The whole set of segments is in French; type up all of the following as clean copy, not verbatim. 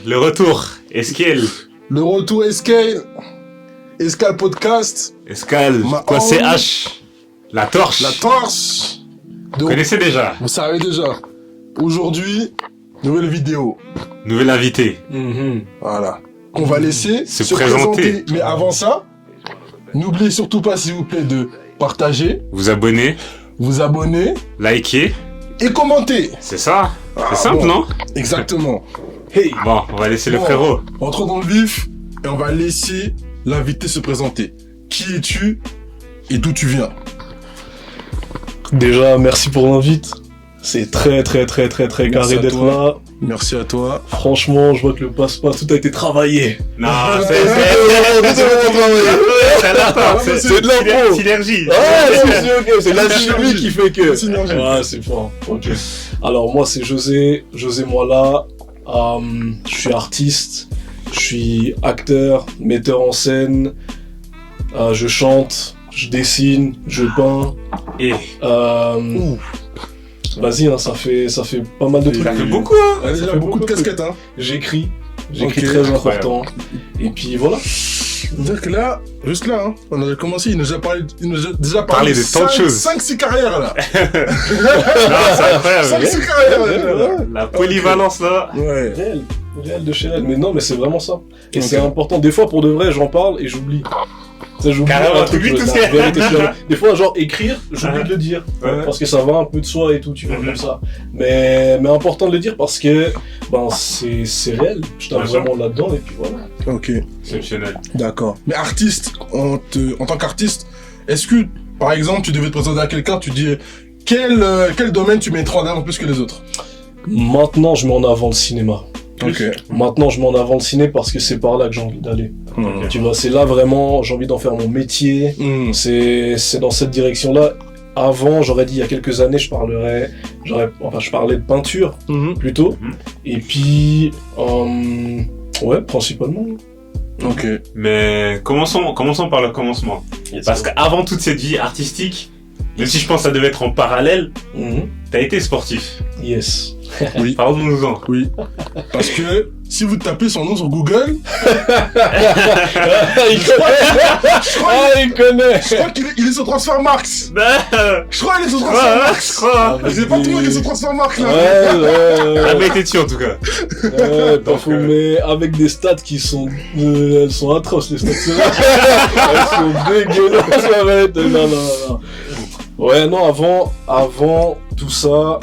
le retour. Escale. Le retour Escale. Escale Podcast. Escale. Quoi, CH. La torche. La torche. Vous connaissez déjà. Vous savez déjà. Aujourd'hui, nouvelle vidéo. Nouvel invité. Voilà. Qu'on va laisser se présenter. Mais avant ça, n'oubliez surtout pas, s'il vous plaît, de partager, Vous abonner, liker. et commenter. C'est ça. Ah, C'est simple, bon. non? Exactement. Hey. Bon, on va laisser le frérot. Entrons dans le vif et on va laisser l'invité se présenter. Qui es-tu et d'où tu viens? Déjà, merci pour l'invite. C'est très carré d'être là. Merci à toi. Franchement, je vois que le passe-passe, tout a été travaillé. Non, c'est de l'impro. Synergie. C'est la chimie qui fait que. Synergie. Ouais, c'est fort. Ok. Alors, moi, c'est José Moila. Je suis artiste. Je suis acteur, metteur en scène. Je chante, je dessine, je peins. Et vas-y, hein, ça fait pas mal de trucs. ça fait beaucoup, hein. Ouais, déjà, beaucoup de casquettes, hein. J'écris Ok, très incroyable. important. Et puis voilà. C'est-à-dire que là, juste là, hein, on a commencé, il nous a déjà Parlé de tant de choses. 5-6 carrières, là. Non, c'est incroyable. 5-6 carrières, là. La polyvalence, là. Ouais. Réel de chez elle. Mais non, mais c'est vraiment ça. Et Ok. c'est important. Des fois, pour de vrai, j'en parle et j'oublie. Ça, j'oublie Carrément, un truc, t'oublies tout la ce qu'il y a. vérité, des fois, genre, écrire, j'oublie de le dire. Ouais. Parce que ça va un peu de soi et tout, tu vois, Mhm. comme ça. Mais important de le dire parce que, c'est réel. Je tape Bien sûr. vraiment là-dedans et puis voilà. Ok, Exceptionnel. d'accord. Mais artiste, en tant qu'artiste, est-ce que, par exemple, tu devais te présenter à quelqu'un, tu dis quel domaine tu mettras en avant plus que les autres? Maintenant, je mets en avant le cinéma. Ok. Maintenant, je mets en avant le ciné parce que c'est par là que j'ai envie d'aller. Hmm. Tu vois, c'est là vraiment, j'ai envie d'en faire mon métier. Hmm. C'est dans cette direction-là. Avant, j'aurais dit il y a quelques années, je parlais de peinture Mhm. plutôt. Mhm. Et puis, ouais, principalement. Ok. Mais commençons par le commencement. Parce qu'avant toute cette vie artistique, même si je pense que ça devait être en parallèle, Mhm. t'as été sportif. Yes. Oui. Parlons-nous-en. Oui. Parce que si vous tapez son nom sur Google, Il connaît. je crois qu'il est sur Transfermarkt. Je crois qu'il est sur Transfermarkt. Je crois. C'est pas tout le monde qui est sur Transfermarkt, là. T'as pas été dessus en tout cas. Pas fou, mais avec des stats qui sont, elles sont atroces, les stats. Elles sont dégueulasses, arrête. Non. Ouais, non, avant tout ça,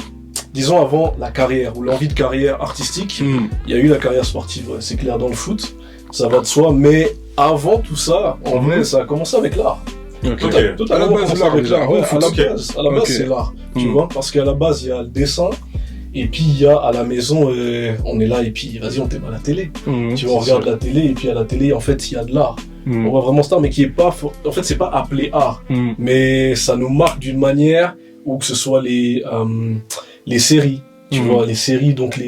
disons avant la carrière ou l'envie de carrière artistique, Hmm. il y a eu la carrière sportive, ouais, c'est clair, dans le foot, ça va de soi, mais avant tout ça, en vrai, ça a commencé avec l'art. Ok. Totalement À la base, commencé l'art, avec déjà, l'art. ouais, Ouais, foot, ok. à la base, Ok. c'est l'art, tu Hmm. vois, parce qu'à la base, il y a le dessin, et puis il y a à la maison, on est là, et puis vas-y, on t'aime à la télé. Hmm. Tu vois, on regarde la télé, et puis à la télé, en fait, il y a de l'art. Hmm. On voit vraiment ça, mais qui est pas, en fait, c'est pas appelé art, Hmm. mais ça nous marque d'une manière où que ce soit les séries, tu Mhm. vois, les séries, donc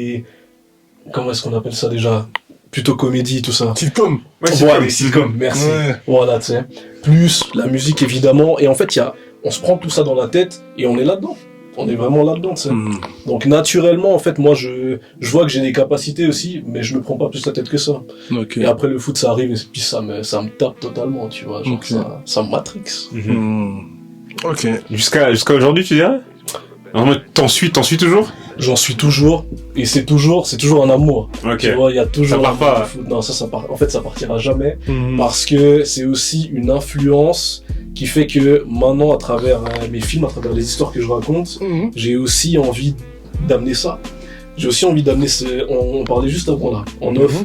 comment est-ce qu'on appelle ça déjà? Plutôt comédie, tout ça. Sitcom. Ouais, Voilà, les sitcoms, merci. Ouais. Voilà, tu sais. Plus la musique, évidemment, et en fait, on se prend tout ça dans la tête, et on est là-dedans. On est vraiment là-dedans, tu sais. Hmm. Donc, naturellement, en fait, moi, je vois que j'ai des capacités aussi, mais je me prends pas plus la tête que ça. Ok. Et après, le foot, ça arrive, et puis ça me tape totalement, tu vois. Genre, Ok. ça me matrix. Hmm. Ok. Jusqu'à aujourd'hui, tu dirais? T'en suis toujours? J'en suis toujours, et c'est toujours un amour. Ok. Tu vois, il y a toujours Ça part l'amour pas. du foot. Non, ça part. En fait, ça partira jamais, Hmm. parce que c'est aussi une influence qui fait que maintenant, à travers mes films, à travers les histoires que je raconte, Hmm. j'ai aussi envie d'amener ça. J'ai aussi envie d'amener on parlait juste avant là, en off,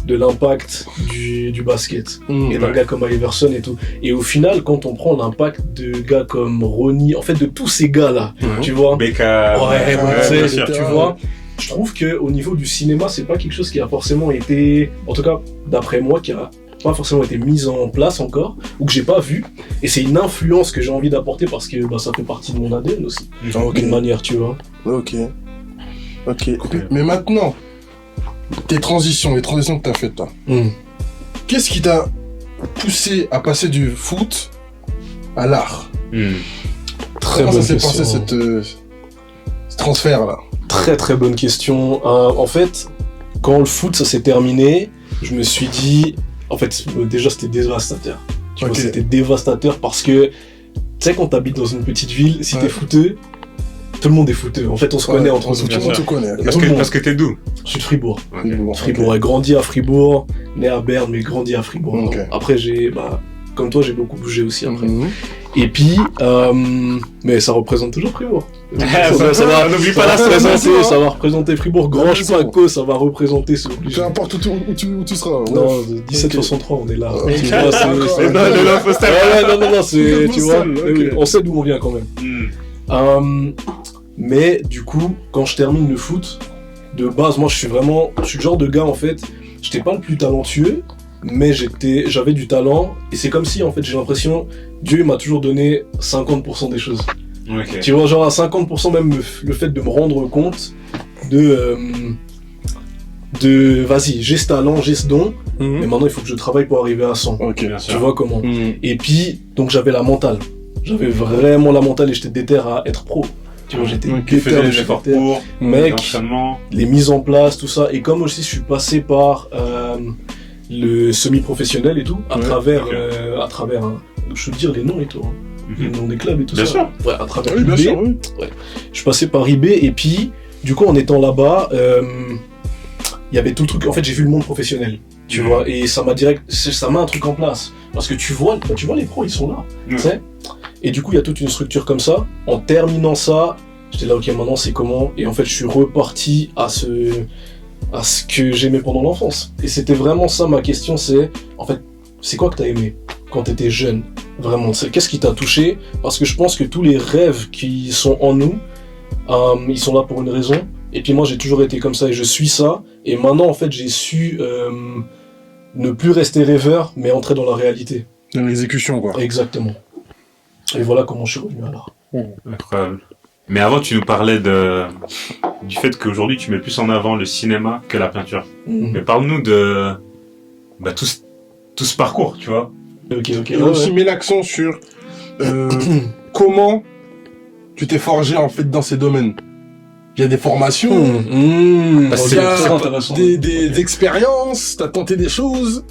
de l'impact du basket. Hmm. Et d'un gars comme Iverson et tout. Et au final, quand on prend l'impact de gars comme Ronnie, en fait, de tous ces gars-là, Mhm. tu vois, Beckham. ouais, ouais, tu sais, bien sûr. tu vois, je trouve que au niveau du cinéma, c'est pas quelque chose qui a forcément été, en tout cas, d'après moi, qui a pas forcément été mise en place encore, ou que j'ai pas vu. Et c'est une influence que j'ai envie d'apporter parce que ça fait partie de mon ADN aussi, Ok. d'une manière, tu vois. Ok. Mais maintenant, les transitions que t'as faites là, qu'est-ce qui t'a poussé à passer du foot à l'art? Très Comment bonne ça s'est question. passé ce transfert là? Très très bonne question. En fait, quand le foot ça s'est terminé, je me suis dit, en fait, déjà c'était dévastateur. Tu vois, c'était dévastateur parce que, tu sais, quand t'habites dans une petite ville, si t'es footeux, tout le monde est footeux. En fait, on se connaît entre nous. Tout le monde se connaît. Parce que t'es d'où? Je suis de Fribourg. Okay. Fribourg, grandi à Fribourg, né à Berne, mais grandi à Fribourg. Okay. Après, comme toi, j'ai beaucoup bougé aussi après. Et puis, mais ça représente toujours Fribourg. Ça va, n'oublie pas la représenter, ça va représenter Fribourg. Grange Paco, ça va représenter, c'est obligé. Peu importe où tu seras. Non, 1763, on est là. Okay. Tu vois, c'est, tu vois, on sait d'où on vient quand même. Mais du coup, quand je termine le foot, de base, moi je suis le genre de gars en fait, j'étais pas le plus talentueux, mais j'avais du talent, et c'est comme si en fait j'ai l'impression, Dieu m'a toujours donné 50% des choses. Okay. Tu vois, genre à 50% même le fait de me rendre compte de vas-y, j'ai ce talent, j'ai ce don, mais maintenant il faut que je travaille pour arriver à 100. Ok, bien sûr. Tu vois comment. Et puis, donc j'avais la mentale. J'avais vraiment la mentale et j'étais déter à être pro. Tu vois, j'étais déter, les efforts pour, mec, les mises en place, tout ça. Et comme aussi je suis passé par le semi-professionnel et tout, à travers, je peux te dire les noms et tout. Les noms des clubs et tout bien ça. Sûr. Ouais, à travers oui, IB. Bien sûr, oui. Ouais. Je suis passé par IB et puis, du coup, en étant là-bas, il y avait tout le truc. En fait, j'ai vu le monde professionnel, tu vois, et ça m'a un truc en place. Parce que tu vois les pros, ils sont là, tu sais. Et du coup, il y a toute une structure comme ça. En terminant ça, j'étais là, ok, maintenant c'est comment? Et en fait, je suis reparti à ce que j'aimais pendant l'enfance. Et c'était vraiment ça ma question, c'est, en fait, c'est quoi que t'as aimé quand t'étais jeune? Vraiment, qu'est-ce qui t'a touché? Parce que je pense que tous les rêves qui sont en nous, ils sont là pour une raison. Et puis moi, j'ai toujours été comme ça et je suis ça. Et maintenant, en fait, j'ai su ne plus rester rêveur, mais entrer dans la réalité. Dans l'exécution, quoi. Exactement. Et voilà comment je suis revenu alors. Incroyable. Mais avant, tu nous parlais du fait qu'aujourd'hui, tu mets plus en avant le cinéma que la peinture. Mais parle-nous de tout ce parcours, tu vois. Ok. Et aussi mets l'accent sur comment tu t'es forgé en fait dans ces domaines. Il y a des formations, c'est très intéressant. Des expériences, t'as tenté des choses.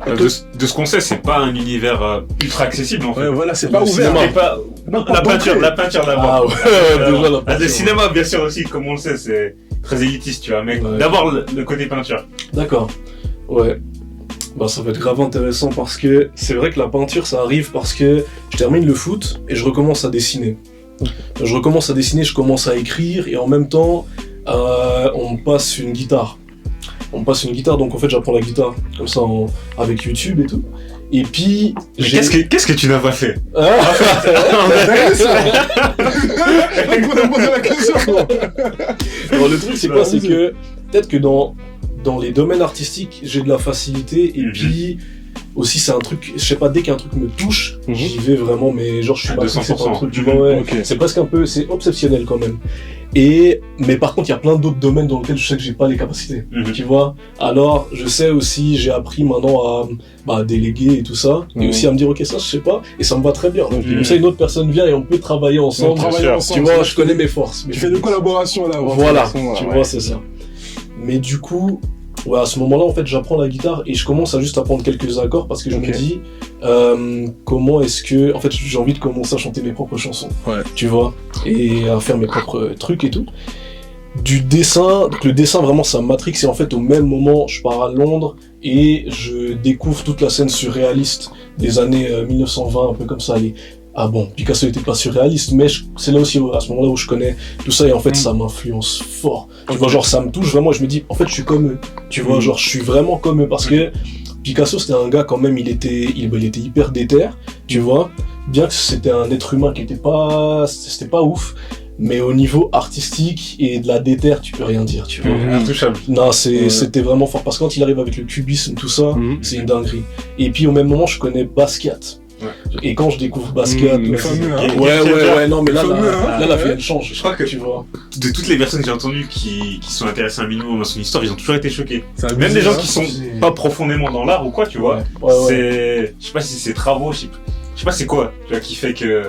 De ce qu'on sait, c'est pas un univers ultra accessible en fait. Ouais, voilà, c'est pas ouvert. La peinture d'abord. Ah ouais, déjà la peinture. Le cinéma, bien sûr aussi, comme on le sait, c'est très élitiste, tu vois. Mais d'abord le côté peinture. D'accord. Ouais. Bah ça va être grave intéressant parce que c'est vrai que la peinture ça arrive parce que je termine le foot et je recommence à dessiner. Je commence à écrire et en même temps on me passe une guitare. Donc en fait j'apprends la guitare comme ça avec YouTube et tout. Et puis qu'est-ce que tu n'as pas fait? Le truc c'est quoi? C'est que peut-être que dans les domaines artistiques, j'ai de la facilité et puis aussi c'est un truc, je sais pas, dès qu'un truc me touche, j'y vais vraiment, mais genre je suis pas fixé par un truc, tu vois, ouais. C'est presque un peu, c'est obsessionnel quand même. Mais par contre, il y a plein d'autres domaines dans lesquels je sais que j'ai pas les capacités, tu vois. Alors, je sais aussi, j'ai appris maintenant à déléguer et tout ça, et aussi à me dire, ok, ça je sais pas, et ça me va très bien. Comme ça, une autre personne vient et on peut travailler ensemble. Tu vois, je connais mes forces. Tu fais de collaboration là. Voilà, tu vois, c'est ça. Mais du coup, ouais, à ce moment-là, en fait, j'apprends la guitare et je commence à juste apprendre quelques accords parce que je me dis comment est-ce que... En fait, j'ai envie de commencer à chanter mes propres chansons, tu vois, et à faire mes propres trucs et tout. Du dessin, donc le dessin, vraiment, ça m'attrique. Et en fait, au même moment, je pars à Londres et je découvre toute la scène surréaliste des années 1920, un peu comme ça, Ah bon, Picasso était pas surréaliste, mais c'est là aussi à ce moment-là où je connais tout ça et en fait ça m'influence fort. Tu vois, genre ça me touche vraiment et je me dis en fait je suis comme eux. Tu vois, genre je suis vraiment comme eux parce que Picasso c'était un gars quand même, il était hyper déter, tu vois. Bien que c'était un être humain qui c'était pas ouf, mais au niveau artistique et de la déter, tu peux rien dire, tu vois. Intouchable. Non, c'était vraiment fort parce que quand il arrive avec le cubisme tout ça, c'est une dinguerie. Et puis au même moment, je connais Basquiat. Et quand je découvre Basquiat, le fameux, ouais, non mais là la vie elle change. Je crois que tu vois. De toutes les personnes que j'ai entendues qui sont intéressées un minimum à son histoire, ils ont toujours été choqués. Même des gens qui sont pas profondément dans l'art ou quoi, tu vois. Je sais pas si c'est travaux, je sais pas c'est quoi, tu vois, qui fait que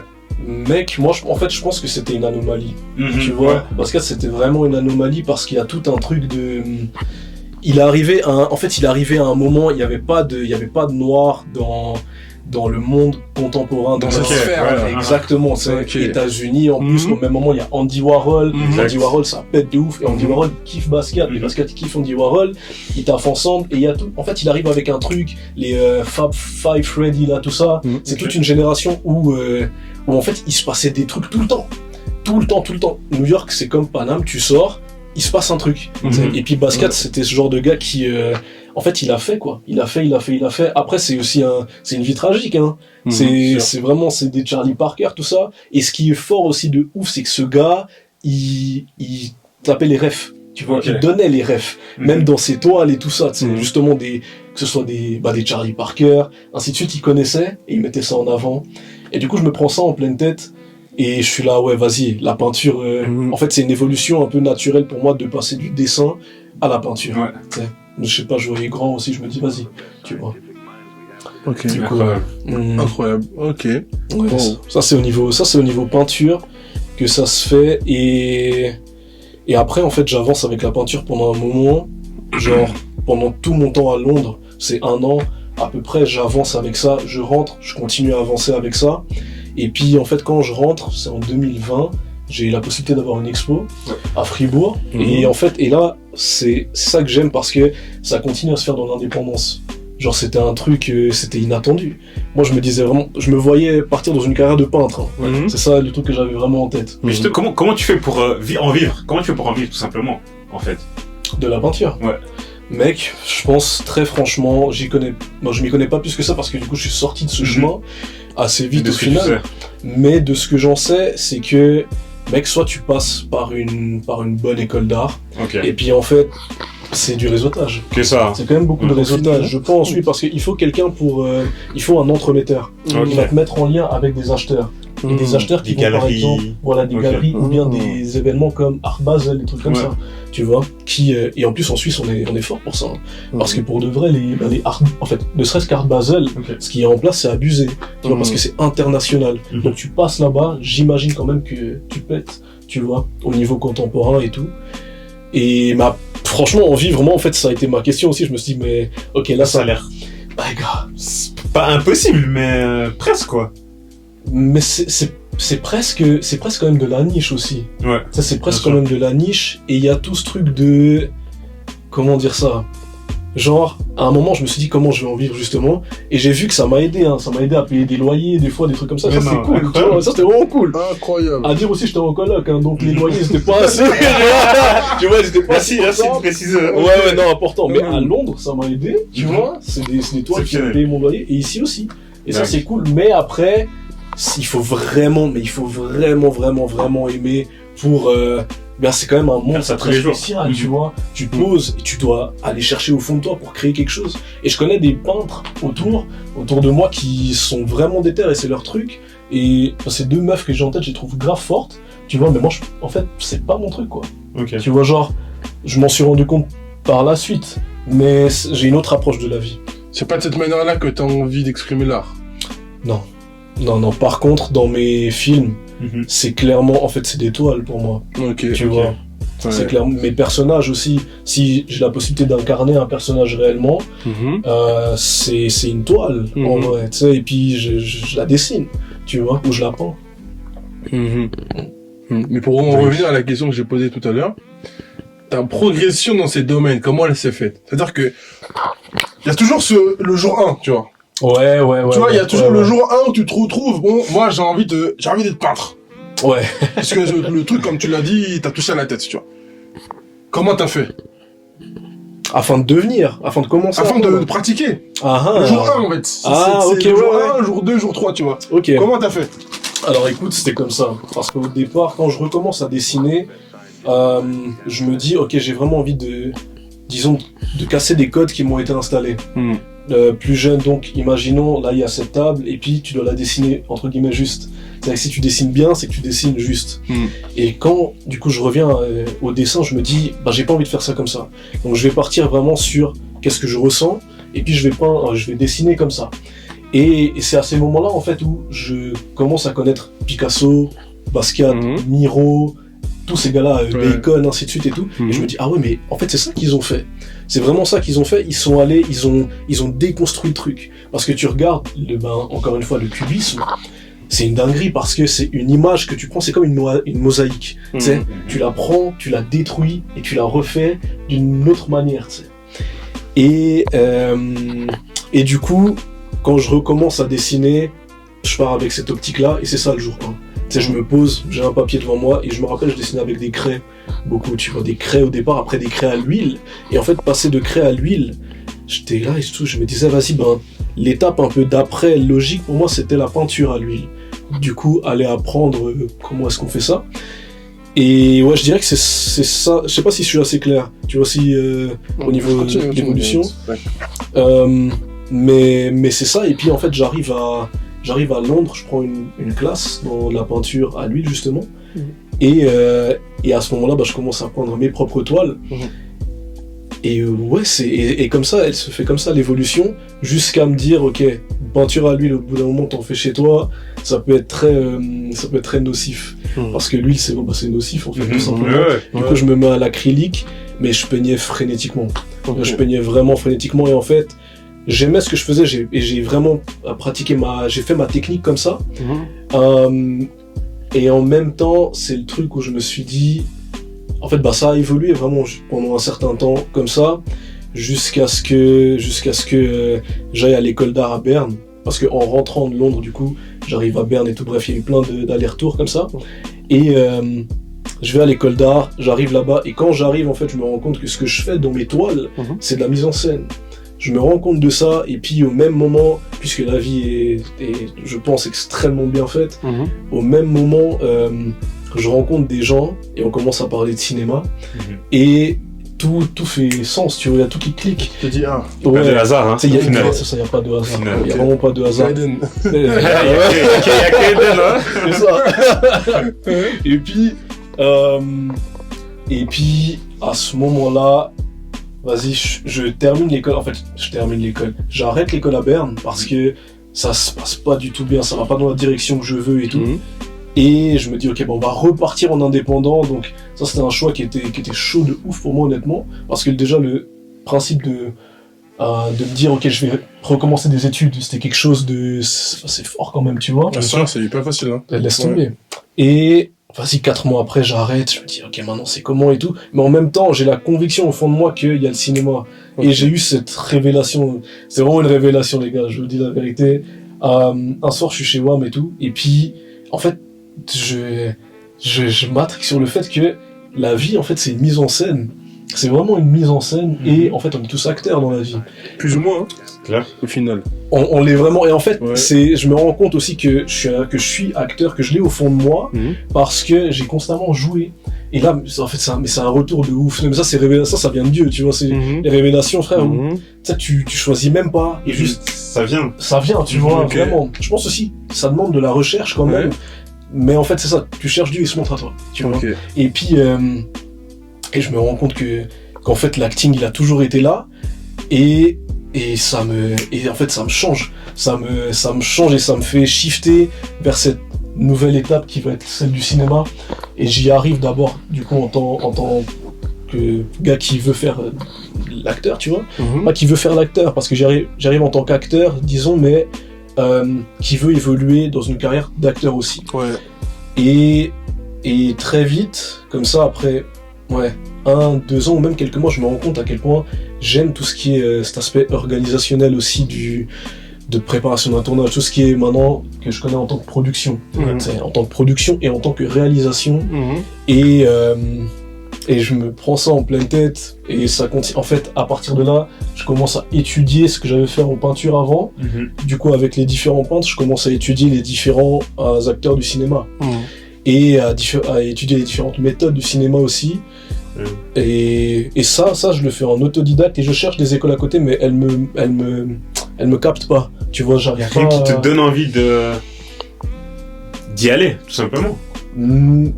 Mec, moi, en fait, je pense que c'était une anomalie. Tu Ouais. vois, Basquiat, c'était vraiment une anomalie parce qu'il y a tout un truc de... Il est arrivé à un moment, il n'y avait pas de noir dans le monde contemporain. Dans cette sphère, ouais. Exactement, c'est Ok. États-Unis. En plus, au même moment, il y a Andy Warhol. Andy Warhol, ça pète de ouf. Et Andy Warhol kiffe Basquiat. Et Basquiat kiffe Andy Warhol. Ils taffent ensemble. Et il y a tout. En fait, il arrive avec un truc, les Fab Five Freddy, là, tout ça. C'est toute une génération où en fait, il se passait des trucs tout le temps. Tout le temps. New York, c'est comme Paname, tu sors, il se passe un truc. Et puis Basquiat, c'était ce genre de gars qui... en fait, il a fait, quoi. Il a fait. Après, c'est aussi c'est une vie tragique, hein. C'est vraiment, c'est des Charlie Parker, tout ça. Et ce qui est fort aussi de ouf, c'est que ce gars, il tapait les refs. Tu vois, il donnait les refs. Même dans ses toiles et tout ça, tu sais, justement que ce soit des Charlie Parker, ainsi de suite, il connaissait et il mettait ça en avant. Et du coup, je me prends ça en pleine tête. Et je suis là, ouais, vas-y, la peinture, en fait, c'est une évolution un peu naturelle pour moi de passer du dessin à la peinture. Ouais. Tu sais. Je sais pas, je voyais grand aussi, je me dis, vas-y, tu vois. Ok. Du coup, Incroyable. Ok. ouais, Wow. ça c'est au niveau peinture que ça se fait. Et après, en fait, j'avance avec la peinture pendant un moment, genre, pendant tout mon temps à Londres, c'est 1 an, à peu près, j'avance avec ça, je rentre, je continue à avancer avec ça. Et puis, en fait, quand je rentre, c'est en 2020, j'ai la possibilité d'avoir une expo à Fribourg. Et en fait, et là, c'est ça que j'aime parce que ça continue à se faire dans l'indépendance. Genre, c'était un truc, c'était inattendu. Moi, je me disais vraiment, je me voyais partir dans une carrière de peintre. Hein. C'est ça le truc que j'avais vraiment en tête. Mais comment tu fais pour en vivre? Comment tu fais pour en vivre, tout simplement, en fait? De la peinture. Ouais. Mec, je pense très franchement, je m'y connais pas plus que ça parce que du coup, je suis sorti de ce chemin assez vite au final. Mais de ce que j'en sais, c'est que, mec, soit tu passes par une bonne école d'art, et puis en fait, c'est du réseautage. Que ça. C'est quand même beaucoup de réseautage, je pense, oui, parce qu'il faut quelqu'un il faut un entremetteur. Il va te mettre en lien avec des acheteurs. Et des acheteurs qui des vont, par galeries. exemple, voilà, des galeries ou bien des événements comme Art Basel, des trucs comme ça, tu vois, et en plus en Suisse on est fort pour ça, hein. Parce que pour de vrai, les art, en fait, ne serait-ce qu'Art Basel, ce qui est en place c'est abusé, tu vois, parce que c'est international. Donc tu passes là-bas, j'imagine quand même que tu pètes, tu vois, au niveau contemporain et tout. Et franchement, en vie, vraiment, en fait, ça a été ma question aussi, je me suis dit, mais ok, là Ça a l'air bah, gars, pas impossible, mais presque, quoi. mais c'est presque quand même de la niche aussi. Ouais. Ça, c'est presque quand même de la niche, et il y a tout ce truc de... Comment dire ça? Genre, à un moment, je me suis dit comment je vais en vivre, justement, et j'ai vu que ça m'a aidé, hein. Ça m'a aidé à payer des loyers, des fois, des trucs comme ça. Ça, c'est cool, tu vois, ça, c'était vraiment cool. Incroyable. À dire aussi, j'étais en coloc, hein, donc les loyers, c'était pas assez. Tu vois, c'était pas assez. Merci de préciser. Ouais, non, important. Mais à Londres, ça m'a aidé, tu vois. C'est des toiles qui ont payé mon loyer, et ici aussi. Et ça, c'est cool. Mais après, il faut vraiment aimer pour... c'est quand même un monde très spécial, tu vois. Tu te poses et tu dois aller chercher au fond de toi pour créer quelque chose. Et je connais des peintres autour de moi qui sont vraiment déter et c'est leur truc. Et ces 2 meufs que j'ai en tête, je les trouve grave fortes, tu vois. Mais moi, en fait, c'est pas mon truc, quoi. Tu vois, genre, je m'en suis rendu compte par la suite. Mais j'ai une autre approche de la vie. C'est pas de cette manière-là que t'as envie d'exprimer l'art. Non. Par contre, dans mes films, c'est clairement, en fait, c'est des toiles pour moi. Tu vois. C'est clair. Mes personnages aussi, si j'ai la possibilité d'incarner un personnage réellement, c'est une toile, en vrai, tu sais, et puis je la dessine, tu vois, ou je la peins. Mais pour en revenir à la question que j'ai posée tout à l'heure, ta progression dans ces domaines, comment elle s'est faite? C'est-à-dire que, il y a toujours le jour 1, tu vois. Ouais. Tu vois, il y a toujours le jour 1 où tu te retrouves, bon, moi, j'ai envie d'être peintre. Ouais. Parce que le truc, comme tu l'as dit, t'as touché à la tête, tu vois. Comment t'as fait? Afin de commencer. Afin de pratiquer. Le jour 1, en fait. Ok, le jour 1, jour 2, jour 3, tu vois. Ok. Comment t'as fait? Alors écoute, c'était comme ça. Parce qu'au départ, quand je recommence à dessiner, je me dis, ok, j'ai vraiment envie de casser des codes qui m'ont été installés. Plus jeune, donc imaginons, là il y a cette table, et puis tu dois la dessiner entre guillemets juste. C'est-à-dire que si tu dessines bien, c'est que tu dessines juste. Et quand du coup je reviens au dessin, je me dis, j'ai pas envie de faire ça comme ça. Donc je vais partir vraiment sur qu'est-ce que je ressens, et puis je vais dessiner comme ça. Et c'est à ces moments-là, en fait, où je commence à connaître Picasso, Basquiat, Miro, tous ces gars-là, Bacon, ainsi de suite et tout. Et je me dis, ah ouais, mais en fait, c'est ça qu'ils ont fait. C'est vraiment ça qu'ils ont fait. Ils sont allés, ils ont déconstruit le truc. Parce que tu regardes, encore une fois, le cubisme, c'est une dinguerie parce que c'est une image que tu prends, c'est comme une mosaïque. Tu sais, tu la prends, tu la détruis et tu la refais d'une autre manière, tu sais. Et du coup, quand je recommence à dessiner, je pars avec cette optique-là et c'est ça le jour 1. Tu sais, je me pose, j'ai un papier devant moi et je me rappelle, je dessinais avec des craies. Beaucoup, tu vois, des craies au départ, après des craies à l'huile. Et en fait, passer de craie à l'huile, j'étais là et tout, je me disais, vas-y, l'étape un peu d'après logique pour moi, c'était la peinture à l'huile. Du coup, aller apprendre comment est-ce qu'on fait ça. Et ouais, je dirais que c'est ça. Je sais pas si je suis assez clair. Tu vois aussi au niveau de l'évolution. Mais c'est ça. Et puis en fait, j'arrive à Londres, je prends une classe dans la peinture à l'huile justement. Et à ce moment-là, je commence à peindre mes propres toiles. Et ouais, et comme ça, elle se fait comme ça l'évolution, jusqu'à me dire, ok, peinture à l'huile, au bout d'un moment, t'en fais chez toi, ça peut être très nocif. Parce que l'huile, c'est nocif en fait, tout simplement. Du coup, je me mets à l'acrylique, mais je peignais frénétiquement. Je peignais vraiment frénétiquement, et en fait, j'aimais ce que je faisais, j'ai vraiment pratiqué j'ai fait ma technique comme ça. Et en même temps, c'est le truc où je me suis dit, en fait, ça a évolué vraiment pendant un certain temps comme ça, jusqu'à ce que j'aille à l'école d'art à Berne, parce qu'en rentrant de Londres, du coup, j'arrive à Berne et tout, bref, il y a eu plein d'allers-retours comme ça, et je vais à l'école d'art, j'arrive là-bas, et quand j'arrive, en fait, je me rends compte que ce que je fais dans mes toiles, c'est de la mise en scène. Je me rends compte de ça, et puis au même moment, puisque la vie est je pense, extrêmement bien faite, au même moment, je rencontre des gens, et on commence à parler de cinéma, et tout fait sens, tu vois, il y a tout qui clique. Tu te dis, pas de hasard, hein. Il n'y a pas de hasard, il n'y a vraiment pas de hasard. Il y a Kaiden, hein. C'est ça. Et puis, à ce moment-là, vas-y, je termine l'école. En fait, je termine l'école. J'arrête l'école à Berne parce que ça se passe pas du tout bien, ça va pas dans la direction que je veux et tout. Et je me dis, ok, on va repartir en indépendant. Donc, ça, c'était un choix qui était chaud de ouf pour moi, honnêtement. Parce que déjà, le principe de me dire, ok, je vais recommencer des études, c'était quelque chose c'est fort quand même, tu vois. Bien sûr, c'est pas facile, hein. Laisse tomber. Et vas-y, 4 mois après, j'arrête, je me dis, ok, maintenant c'est comment et tout. Mais en même temps, j'ai la conviction au fond de moi qu'il y a le cinéma. Et j'ai eu cette révélation. C'est vraiment une révélation, les gars, je vous dis la vérité. Un soir, je suis chez WAM et tout. Et puis, en fait, je m'attraque sur le fait que la vie, en fait, c'est une mise en scène. C'est vraiment une mise en scène. Et en fait, on est tous acteurs dans la vie. Plus ou moins, hein. C'est clair. Au final. On l'est vraiment. Et en fait, je me rends compte aussi que je suis acteur, que je l'ai au fond de moi, parce que j'ai constamment joué. Et là, en fait, c'est un retour de ouf. Mais ça, c'est révélation, ça vient de Dieu, tu vois. C'est les révélations, frère. Ça, tu choisis même pas. Et juste. Ça vient. Ça vient, tu vois, vraiment. Je pense aussi, ça demande de la recherche quand même. Mais en fait, c'est ça. Tu cherches Dieu, il se montre à toi. Tu vois. Et puis, et je me rends compte qu'en fait, l'acting, il a toujours été là. Et en fait, ça me change. Ça me change et ça me fait shifter vers cette nouvelle étape qui va être celle du cinéma. Et j'y arrive d'abord, du coup, en tant que gars qui veut faire l'acteur, tu vois. Pas qui veut faire l'acteur, parce que j'arrive en tant qu'acteur, disons, mais qui veut évoluer dans une carrière d'acteur aussi. Et très vite, comme ça, après 1, 2 ans ou même quelques mois, je me rends compte à quel point j'aime tout ce qui est cet aspect organisationnel aussi de préparation d'un tournage, tout ce qui est maintenant que je connais en tant que production, en tant que production et en tant que réalisation. Et je me prends ça en pleine tête et ça continue. En fait, à partir de là, je commence à étudier ce que j'avais fait en peinture avant. Du coup, avec les différents peintres, je commence à étudier les différents acteurs du cinéma et à étudier les différentes méthodes du cinéma aussi. Et ça, je le fais en autodidacte et je cherche des écoles à côté, mais elles me captent pas. Tu vois, j'arrive pas. Rien qui te donne envie d'y aller, tout simplement.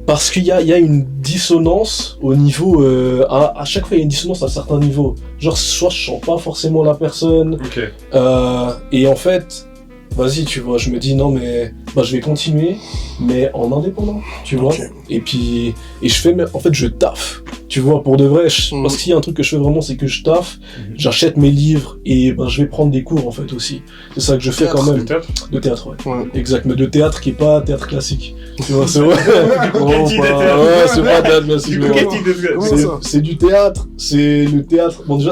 Parce qu'il y a une dissonance au niveau. À chaque fois, il y a une dissonance à certains niveaux. Genre, soit je sens pas forcément la personne. Et en fait, vas-y, tu vois, je me dis non mais je vais continuer, mais en indépendant, tu vois. Et puis je fais, en fait, je taffe, tu vois, pour de vrai. Parce qu'il y a un truc que je fais vraiment, c'est que je taffe, j'achète mes livres et je vais prendre des cours en fait aussi. C'est ça que je fais quand même. De théâtre, ouais. Exact, mais de théâtre qui est pas théâtre classique. Tu vois, c'est vrai. C'est pas théâtre classique. C'est du théâtre. C'est le théâtre. Bon, déjà,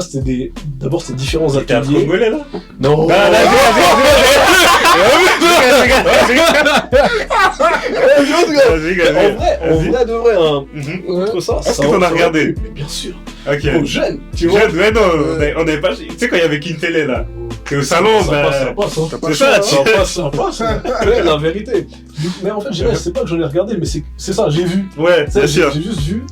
d'abord, c'était différents ateliers. Théâtre congolais, là? Non. En vrai de vrai, hein. Ça. Est-ce que t'en as regardé? Mais bien sûr. Ok. Trop jeune, tu vois. Jeune, ouais, non, on n'est pas. Tu sais, quand il y avait qu'une télé, là. T'es au salon, ça passe. Ça passe. Ouais, la vérité. Mais en fait, c'est pas que j'en ai regardé, mais c'est ça, j'ai vu. Ouais, c'est sûr. J'ai juste vu.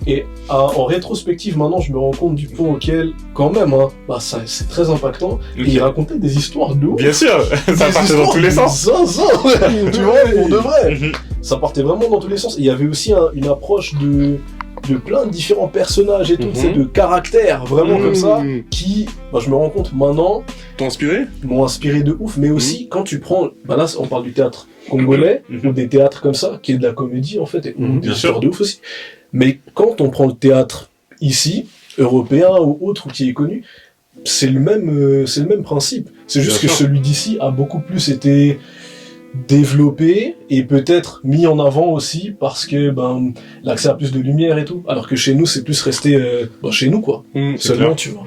Et en rétrospective, maintenant, je me rends compte du point auquel, quand même, ça, c'est très impactant. Et il racontait des histoires de ouf. Bien sûr, ça partait dans tous les sens. Tu vois, pour de vrai. Ça partait vraiment dans tous les sens. Et il y avait aussi une approche de plein de différents personnages et tout, de caractères vraiment comme ça, qui, je me rends compte maintenant, m'ont inspiré de ouf, mais aussi quand tu prends, là on parle du théâtre congolais, ou des théâtres comme ça, qui est de la comédie en fait, et des histoires de ouf aussi, mais quand on prend le théâtre ici, européen ou autre, ou qui est connu, c'est le même principe, c'est juste que celui d'ici a beaucoup plus été développé et peut-être mis en avant aussi parce que l'accès à plus de lumière et tout, alors que chez nous c'est plus resté chez nous quoi, seulement tu vois.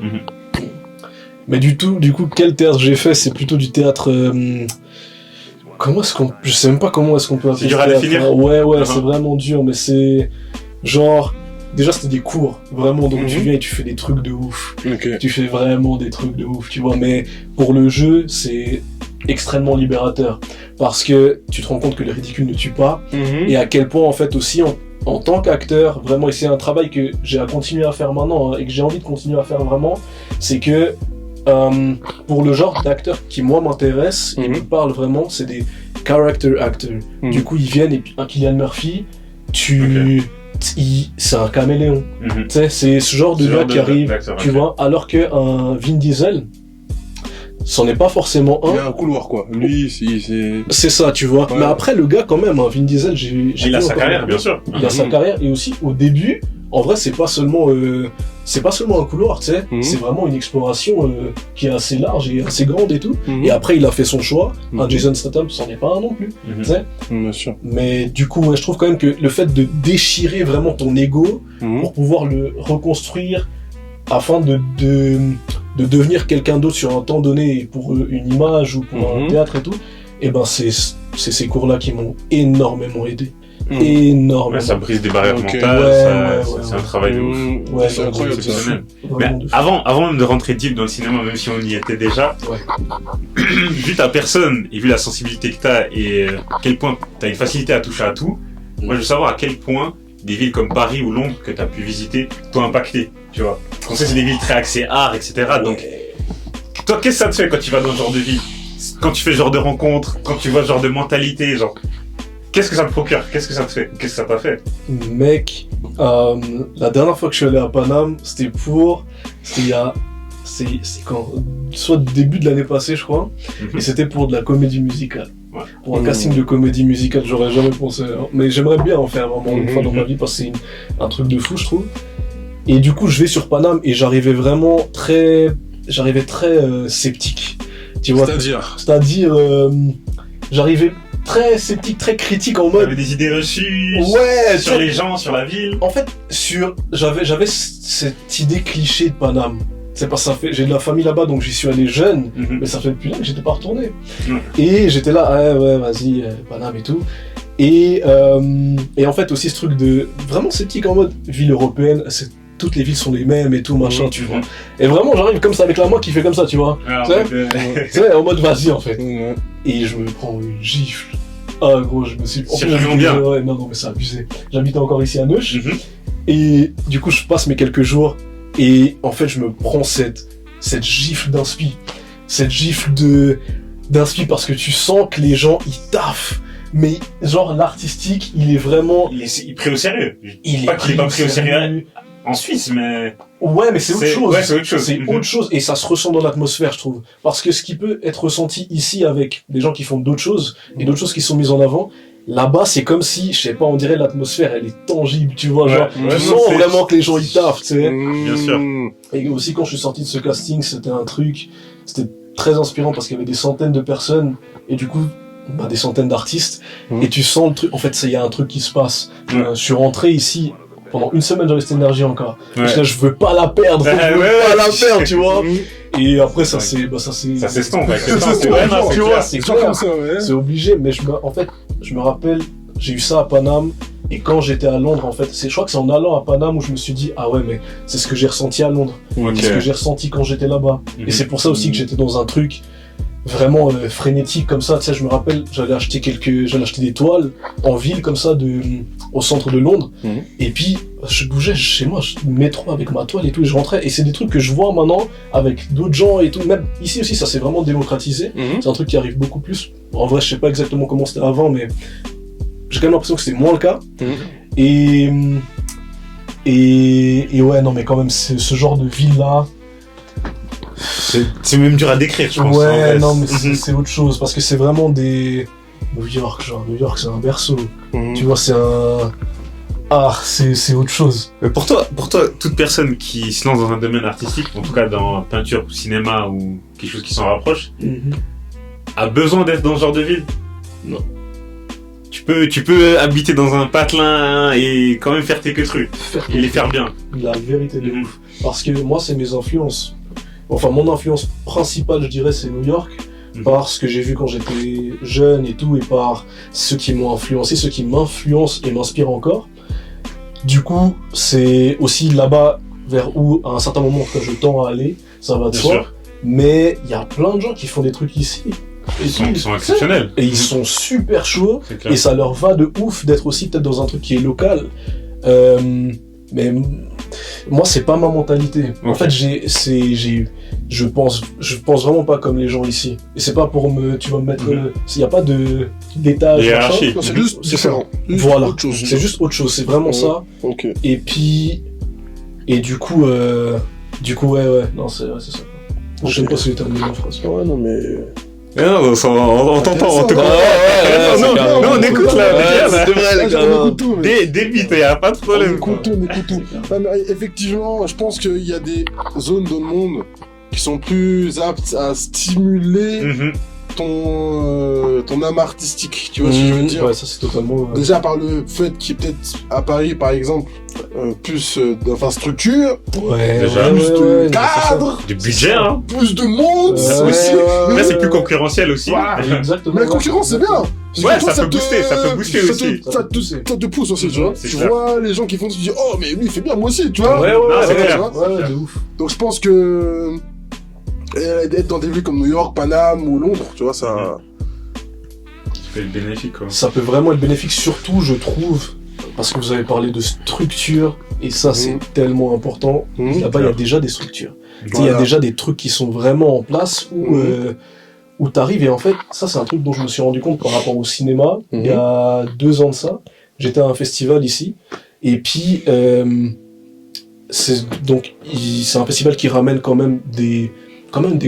Mais du coup quel théâtre j'ai fait, c'est plutôt du théâtre je sais même pas comment est-ce qu'on peut appeler ça. C'est dur à définir. Ouais, c'est vraiment dur, mais c'est genre déjà c'était des cours vraiment, donc tu viens et tu fais des trucs de ouf. Tu fais vraiment des trucs de ouf, tu vois, mais pour le jeu c'est extrêmement libérateur parce que tu te rends compte que le ridicule ne tue pas et à quel point en fait aussi en tant qu'acteur vraiment, et c'est un travail que j'ai à continuer à faire maintenant et que j'ai envie de continuer à faire vraiment, c'est que pour le genre d'acteur qui moi m'intéresse et me parle vraiment, c'est des character actors. Du coup ils viennent et puis un Cillian Murphy, c'est un caméléon. Tu sais, c'est ce genre de gars qui arrive, tu vois, alors que un Vin Diesel, c'en est pas forcément un. Il y a un couloir quoi. Lui, c'est ça, tu vois. Ouais. Mais après, le gars, quand même, Vin Diesel, il a sa carrière, bien sûr. Il a sa carrière, et aussi, au début, en vrai, c'est pas seulement un couloir, tu sais. C'est vraiment une exploration qui est assez large et assez grande et tout. Et après, il a fait son choix. Un Jason Statham, c'en est pas un non plus, tu sais. Bien sûr. Mais du coup, je trouve quand même que le fait de déchirer vraiment ton ego pour pouvoir le reconstruire afin de devenir quelqu'un d'autre sur un temps donné pour une image ou pour un théâtre et tout, et c'est ces cours-là qui m'ont énormément aidé. Énormément. Ouais, ça brise des barrières mentales, c'est un travail de ouf. Ouais, c'est incroyable. Mais avant même de rentrer deep dans le cinéma, même si on y était déjà, vu ta personne et vu la sensibilité que t'as et à quel point t'as une facilité à toucher à tout, moi je veux savoir à quel point des villes comme Paris ou Londres que t'as pu visiter t'ont impacté, tu vois. On sait que c'est des villes très axées art, etc. Donc, toi, qu'est-ce que ça te fait quand tu vas dans ce genre de ville? Quand tu fais ce genre de rencontres, quand tu vois ce genre de mentalité, genre, qu'est-ce que ça te procure? Qu'est-ce que ça te fait? Qu'est-ce que ça t'a fait? Mec, la dernière fois que je suis allé à Paname, c'est quand? Soit début de l'année passée, je crois, et c'était pour de la comédie musicale. Ouais. Pour un casting de comédie musicale, j'aurais jamais pensé, hein. Mais j'aimerais bien en faire vraiment une fois dans ma vie parce que c'est un truc de fou, je trouve. Et du coup, je vais sur Paname et j'arrivais très sceptique. Tu vois, c'est-à-dire, j'arrivais très sceptique, très critique en mode. T'avais des idées reçues. Ouais. Sur les gens, sur la ville. En fait, j'avais cette idée cliché de Paname. C'est pas ça fait. J'ai de la famille là-bas, donc j'y suis allé jeune, mais ça fait depuis là que j'étais pas retourné. Et j'étais là, ouais, vas-y, Paname et tout. Et en fait aussi ce truc de vraiment sceptique en mode ville européenne, toutes les villes sont les mêmes et tout machin, tu vois. Et vraiment j'arrive comme ça avec la main qui fait comme ça, tu vois. Tu sais, en mode vas-y en fait. Et je me prends une gifle. Ah gros, je me suis. bien. Ouais, non mais c'est abusé. J'habitais encore ici à Neuch. Et du coup je passe mes quelques jours et en fait je me prends cette gifle d'inspi. Cette gifle d'inspi parce que tu sens que les gens ils taffent. Mais genre l'artistique, il est vraiment... Il est pris au sérieux. Il est pas qu'il est pas pris au sérieux. en Suisse, mais... Ouais, mais c'est autre chose. Ouais, c'est autre chose. C'est autre chose, et ça se ressent dans l'atmosphère, je trouve. Parce que ce qui peut être ressenti ici avec des gens qui font d'autres choses, et d'autres choses qui sont mises en avant, là-bas, c'est comme si, je sais pas, on dirait l'atmosphère, elle est tangible, tu vois, genre, tu sens vraiment que les gens, ils taffent, tu sais. Bien sûr. Et aussi, quand je suis sorti de ce casting, c'était très inspirant parce qu'il y avait des centaines de personnes, et du coup, des centaines d'artistes, et tu sens le truc, en fait, il y a un truc qui se passe. Je suis rentré ici, pendant une semaine, j'avais cette énergie encore. Parce que là, je veux pas la perdre, tu vois. Et après, ça s'estompe, tu vois, c'est clair, c'est obligé, mais je me rappelle, j'ai eu ça à Paname, et quand j'étais à Londres, en fait, je crois que c'est en allant à Paname où je me suis dit, ah ouais, mais c'est ce que j'ai ressenti à Londres, c'est ce que j'ai ressenti quand j'étais là-bas. Et c'est pour ça aussi que j'étais dans un truc vraiment frénétique comme ça, tu sais, je me rappelle, j'allais acheter des toiles en ville comme ça au centre de Londres, et puis je bougeais chez moi, le métro avec ma toile et tout, et je rentrais, et c'est des trucs que je vois maintenant avec d'autres gens et tout, même ici aussi ça s'est vraiment démocratisé, c'est un truc qui arrive beaucoup plus, en vrai je sais pas exactement comment c'était avant, mais j'ai quand même l'impression que c'est moins le cas, et ouais, non mais quand même, ce genre de ville là, c'est même dur à décrire, je pense. Ouais, non, mais c'est autre chose, parce que c'est vraiment des... New York, c'est un berceau. Tu vois, c'est un... Ah, c'est autre chose. Pour toi, toute personne qui se lance dans un domaine artistique, en tout cas dans peinture ou cinéma ou quelque chose qui s'en rapproche, a besoin d'être dans ce genre de ville? Non. Tu peux habiter dans un patelin et quand même faire tes trucs et les faire bien. La vérité de ouf. Parce que moi, c'est mes influences. Enfin, mon influence principale, je dirais, c'est New York, parce que j'ai vu quand j'étais jeune et tout, et par ceux qui m'ont influencé, ceux qui m'influencent et m'inspirent encore. Du coup, c'est aussi là-bas vers où, à un certain moment, quand je tends à aller, ça va de soi. Mais il y a plein de gens qui font des trucs ici. Ils sont exceptionnels. Et ils sont super chauds, et ça leur va de ouf d'être aussi peut-être dans un truc qui est local. Mais moi, c'est pas ma mentalité. En fait, je pense vraiment pas comme les gens ici. Et c'est pas pour tu vas me mettre, il y a pas d'étage. C'est juste différent. Voilà. C'est juste autre chose. C'est vraiment ça. Et puis, du coup, ouais. Non, c'est ça. Je sais pas si j'ai terminé ma phrase. Ouais, non, mais... Non, on t'entend, on te comprend. Non, on écoute là. C'est vrai, les gars. Débite, y a pas de problème. On écoute tout. Effectivement, je pense qu'il y a des zones dans le monde qui sont plus aptes à stimuler ton âme artistique, tu vois ce que je veux dire? Ouais, ça c'est totalement... Déjà par le fait qu'il y ait peut-être à Paris, par exemple, plus d'infrastructures, plus de cadres, du budget, plus de monde aussi. Là c'est plus concurrentiel aussi. Exactement. Mais la concurrence c'est bien. Ouais, ça peut booster aussi. Ça te pousse aussi, tu vois. Tu vois les gens qui font, tu dis, oh mais lui il fait bien, moi aussi, tu vois. Ouais, de ouf. Donc je pense que être dans des villes comme New York, Paname ou Londres, tu vois, ça peut être bénéfique, quoi. Ça peut vraiment être bénéfique, surtout, je trouve, parce que vous avez parlé de structure, et ça, c'est tellement important. Là-bas, il y a déjà des structures. Il y a déjà des trucs qui sont vraiment en place où t'arrives, et en fait, ça, c'est un truc dont je me suis rendu compte par rapport au cinéma, il y a 2 ans de ça. J'étais à un festival ici, et puis, c'est un festival qui ramène quand même des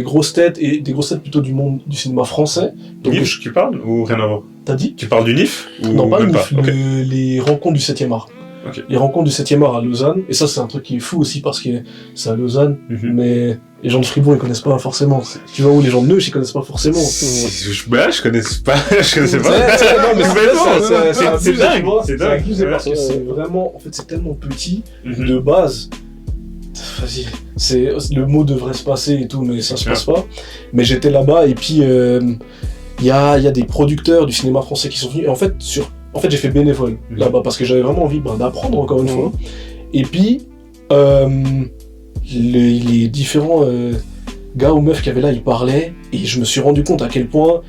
grosses têtes, et des grosses têtes plutôt du monde du cinéma français. Donc, NIF, tu parles ou rien à voir? T'as dit? Tu parles du NIF ou non, pas le NIF, les rencontres du 7e art. Les rencontres du 7e art à Lausanne, et ça c'est un truc qui est fou aussi parce que c'est à Lausanne, mais les gens de Fribourg ils connaissent pas forcément. Tu vois où les gens de Neuch ils connaissent pas forcément. Je connaissais pas. C'est dingue. C'est dingue parce que c'est vraiment, en fait c'est tellement petit de base. Vas-y, le mot devrait se passer et tout, mais ça se passe pas. Mais j'étais là-bas et puis il y a des producteurs du cinéma français qui sont venus. Et en fait, j'ai fait bénévole là-bas parce que j'avais vraiment envie d'apprendre encore une fois. Et puis les différents gars ou meufs qui avaient là, ils parlaient et je me suis rendu compte à quel point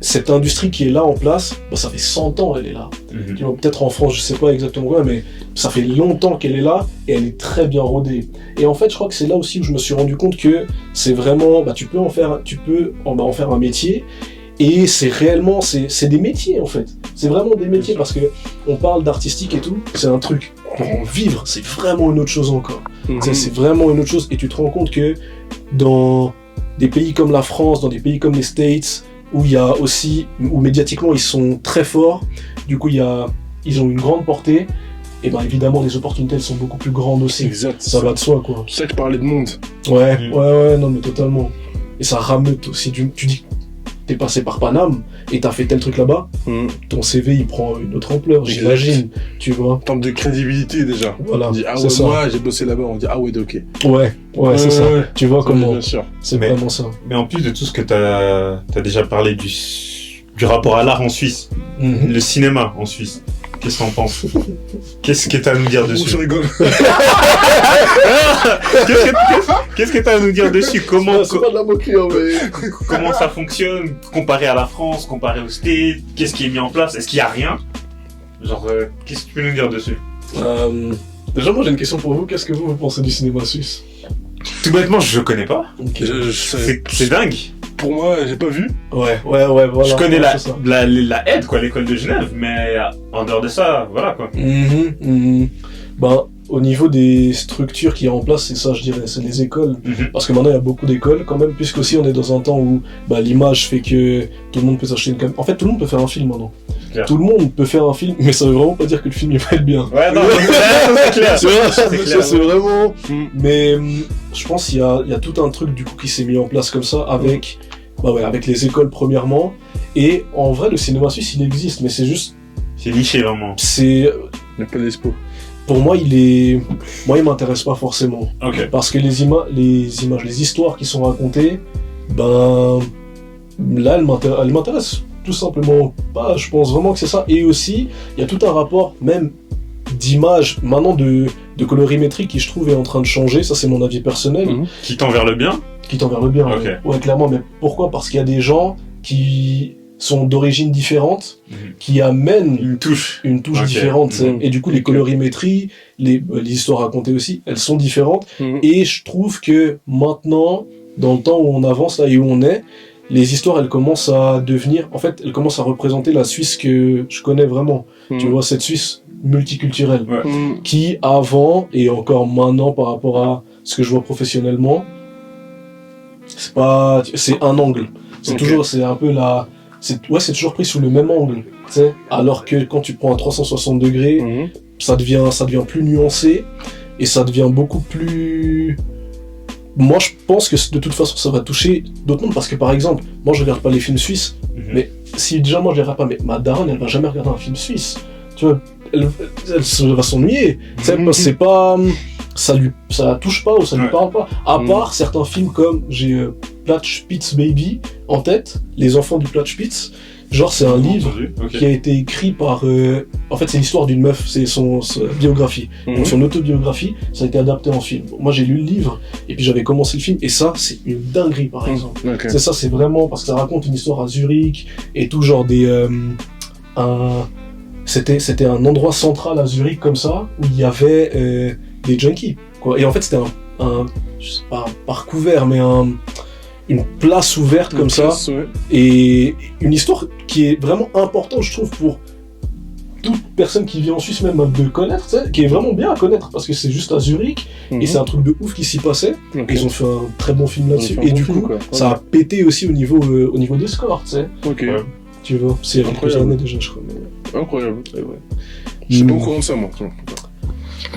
cette industrie qui est là en place, ça fait 100 ans elle est là. Tu vois, peut-être en France, je sais pas exactement quoi, mais ça fait longtemps qu'elle est là et elle est très bien rodée. Et en fait, je crois que c'est là aussi où je me suis rendu compte que c'est vraiment, tu peux en faire un métier Et c'est réellement, c'est des métiers en fait. C'est vraiment des métiers parce que on parle d'artistique et tout, c'est un truc. Pour en vivre, c'est vraiment une autre chose encore. C'est vraiment une autre chose et tu te rends compte que dans des pays comme la France, dans des pays comme les States, où il y a aussi, où médiatiquement ils sont très forts, du coup ils ont une grande portée, et ben évidemment les opportunités elles sont beaucoup plus grandes aussi. Exact. Ça va de soi quoi. C'est ça que je parlais de monde. Ouais, non mais totalement. Et ça rameute aussi, tu dis t'es passé par Paname et t'as fait tel truc là-bas, ton CV il prend une autre ampleur, j'imagine, tu vois. En termes de crédibilité déjà. Voilà. On dit ah ouais, moi j'ai bossé là-bas, on dit ah ouais, ok. Ouais, c'est ça. Tu vois comment. Bien sûr. C'est vraiment ça. Mais en plus de tout ce que t'as déjà parlé du rapport à l'art en Suisse, le cinéma en Suisse, qu'est-ce que t'en penses? Qu'est-ce que t'as à nous dire dessus? Je rigole. Qu'est-ce que t'as à nous dire dessus? C'est pas de la moquerie, mais... Comment ça fonctionne comparé à la France, comparé aux States? Qu'est-ce qui est mis en place? Est-ce qu'il y a rien? Genre, qu'est-ce que tu peux nous dire dessus? Déjà, moi j'ai une question pour vous. Qu'est-ce que vous pensez du cinéma suisse? Tout bêtement, je connais pas. Okay. C'est dingue. Pour moi, j'ai pas vu. Ouais, voilà. Je connais la aide, quoi, l'école de Genève, mais en dehors de ça, voilà, quoi. Ben, au niveau des structures qui est en place, c'est ça, je dirais, c'est les écoles. Parce que maintenant, il y a beaucoup d'écoles, quand même, puisqu'aussi on est dans un temps où l'image fait que tout le monde peut s'acheter une caméra. En fait, tout le monde peut faire un film maintenant. Tout le monde peut faire un film, mais ça veut vraiment pas dire que le film il va être bien. Ouais, non, c'est clair. C'est vraiment. Mais je pense qu'il y a tout un truc du coup qui s'est mis en place comme ça avec, avec les écoles premièrement. Et en vrai, le cinéma suisse il existe, mais c'est juste. C'est niché vraiment. Il n'y a pas d'espoir. Pour moi, il m'intéresse pas forcément. Okay. Parce que les histoires qui sont racontées, là, elles m'intéressent tout simplement pas. Je pense vraiment que c'est ça. Et aussi, il y a tout un rapport, même d'image, maintenant de colorimétrie qui, je trouve, est en train de changer. Ça, c'est mon avis personnel. Qui tend vers le bien? Qui tend vers le bien, okay. Ouais, clairement. Mais pourquoi? Parce qu'il y a des gens qui sont d'origines différentes, qui amènent une touche okay. différente. Et du coup, les colorimétries, les histoires racontées aussi, elles sont différentes. Et je trouve que maintenant, dans le temps où on avance là et où on est, les histoires, elles commencent à devenir... En fait, elles commencent à représenter la Suisse que je connais vraiment. Tu vois, cette Suisse multiculturelle, qui avant, et encore maintenant par rapport à ce que je vois professionnellement, c'est un angle. C'est toujours, c'est un peu la... c'est toujours pris sous le même angle, tu sais. Alors que quand tu prends un 360 degrés, ça devient plus nuancé et ça devient beaucoup plus. Moi, je pense que de toute façon, ça va toucher d'autres mondes parce que, par exemple, moi, je regarde pas les films suisses, mais si déjà moi je les regarde pas, mais ma daronne, elle va jamais regarder un film suisse, tu vois, elle va s'ennuyer, tu sais, c'est pas. Ça touche pas ou ça lui parle pas. À part certains films comme j'ai Platschpitz Baby en tête, Les enfants du Platschpitz. Genre c'est un livre qui a été écrit par... En fait c'est l'histoire d'une meuf, c'est sa biographie. Donc son autobiographie, ça a été adapté en film. Moi j'ai lu le livre et puis j'avais commencé le film et ça c'est une dinguerie par exemple. C'est ça, c'est vraiment parce que ça raconte une histoire à Zurich et tout genre des... C'était un endroit central à Zurich comme ça où il y avait... des junkies, quoi. Et en fait, c'était je sais pas, un parc ouvert, mais une place ouverte comme ça. Ouais. Et une histoire qui est vraiment importante, je trouve, pour toute personne qui vit en Suisse, même de connaître, tu sais, qui est vraiment bien à connaître, parce que c'est juste à Zurich, et c'est un truc de ouf qui s'y passait. Ils ont fait un très bon film là-dessus. Et du coup, ça a pété aussi au niveau des scores, tu sais. Tu vois, c'est quelques années déjà, je crois. Mais... Incroyable. Ouais. Je sais pas au courant de ça, moi.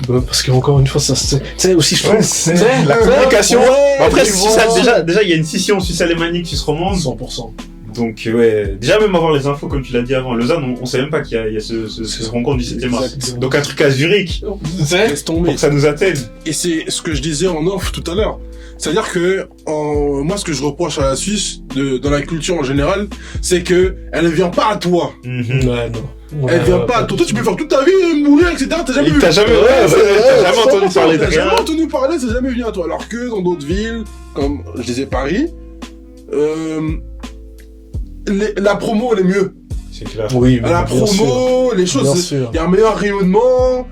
Parce qu'encore une fois, ça tu sais aussi, je trouve, c'est la communication. Après, déjà, il y a une scission suisse-alémanique, suisse-romande. 100%. Donc, déjà, même avoir les infos, comme tu l'as dit avant, Lausanne, on sait même pas qu'il y a ce rencontre du 7e art. Donc, un truc à Zurich, pour que ça nous atteigne. Et c'est ce que je disais en off tout à l'heure. C'est-à-dire que, moi, ce que je reproche à la Suisse, dans la culture en général, c'est que elle ne vient pas à toi. Ouais, non. Elle vient pas à toi. Toi, tu peux faire toute ta vie, mourir, etc. T'as jamais vu. T'as jamais entendu parler de rien. T'as jamais entendu parler, c'est jamais venu à toi. Alors que dans d'autres villes, comme je disais Paris, la promo, elle est mieux. C'est clair. Oui, la promo, les choses, il y a un meilleur rayonnement,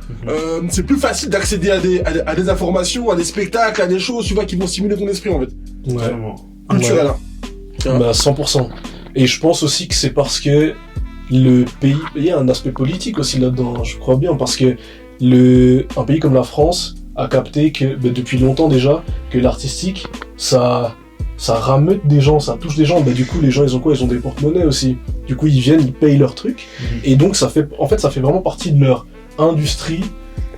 c'est plus facile d'accéder à des informations, à des spectacles, à des choses, tu vois, qui vont stimuler ton esprit, en fait. Ouais. Culturel, Bah, 100%. Et je pense aussi que c'est parce que le pays, il y a un aspect politique aussi là-dedans, je crois bien, parce que un pays comme la France a capté que, depuis longtemps déjà, que l'artistique, ça rameute des gens, ça touche des gens. Du coup, les gens, ils ont quoi? Ils ont des porte-monnaies aussi. Du coup, ils viennent, ils payent leurs trucs. Et donc, ça fait vraiment partie de leur industrie.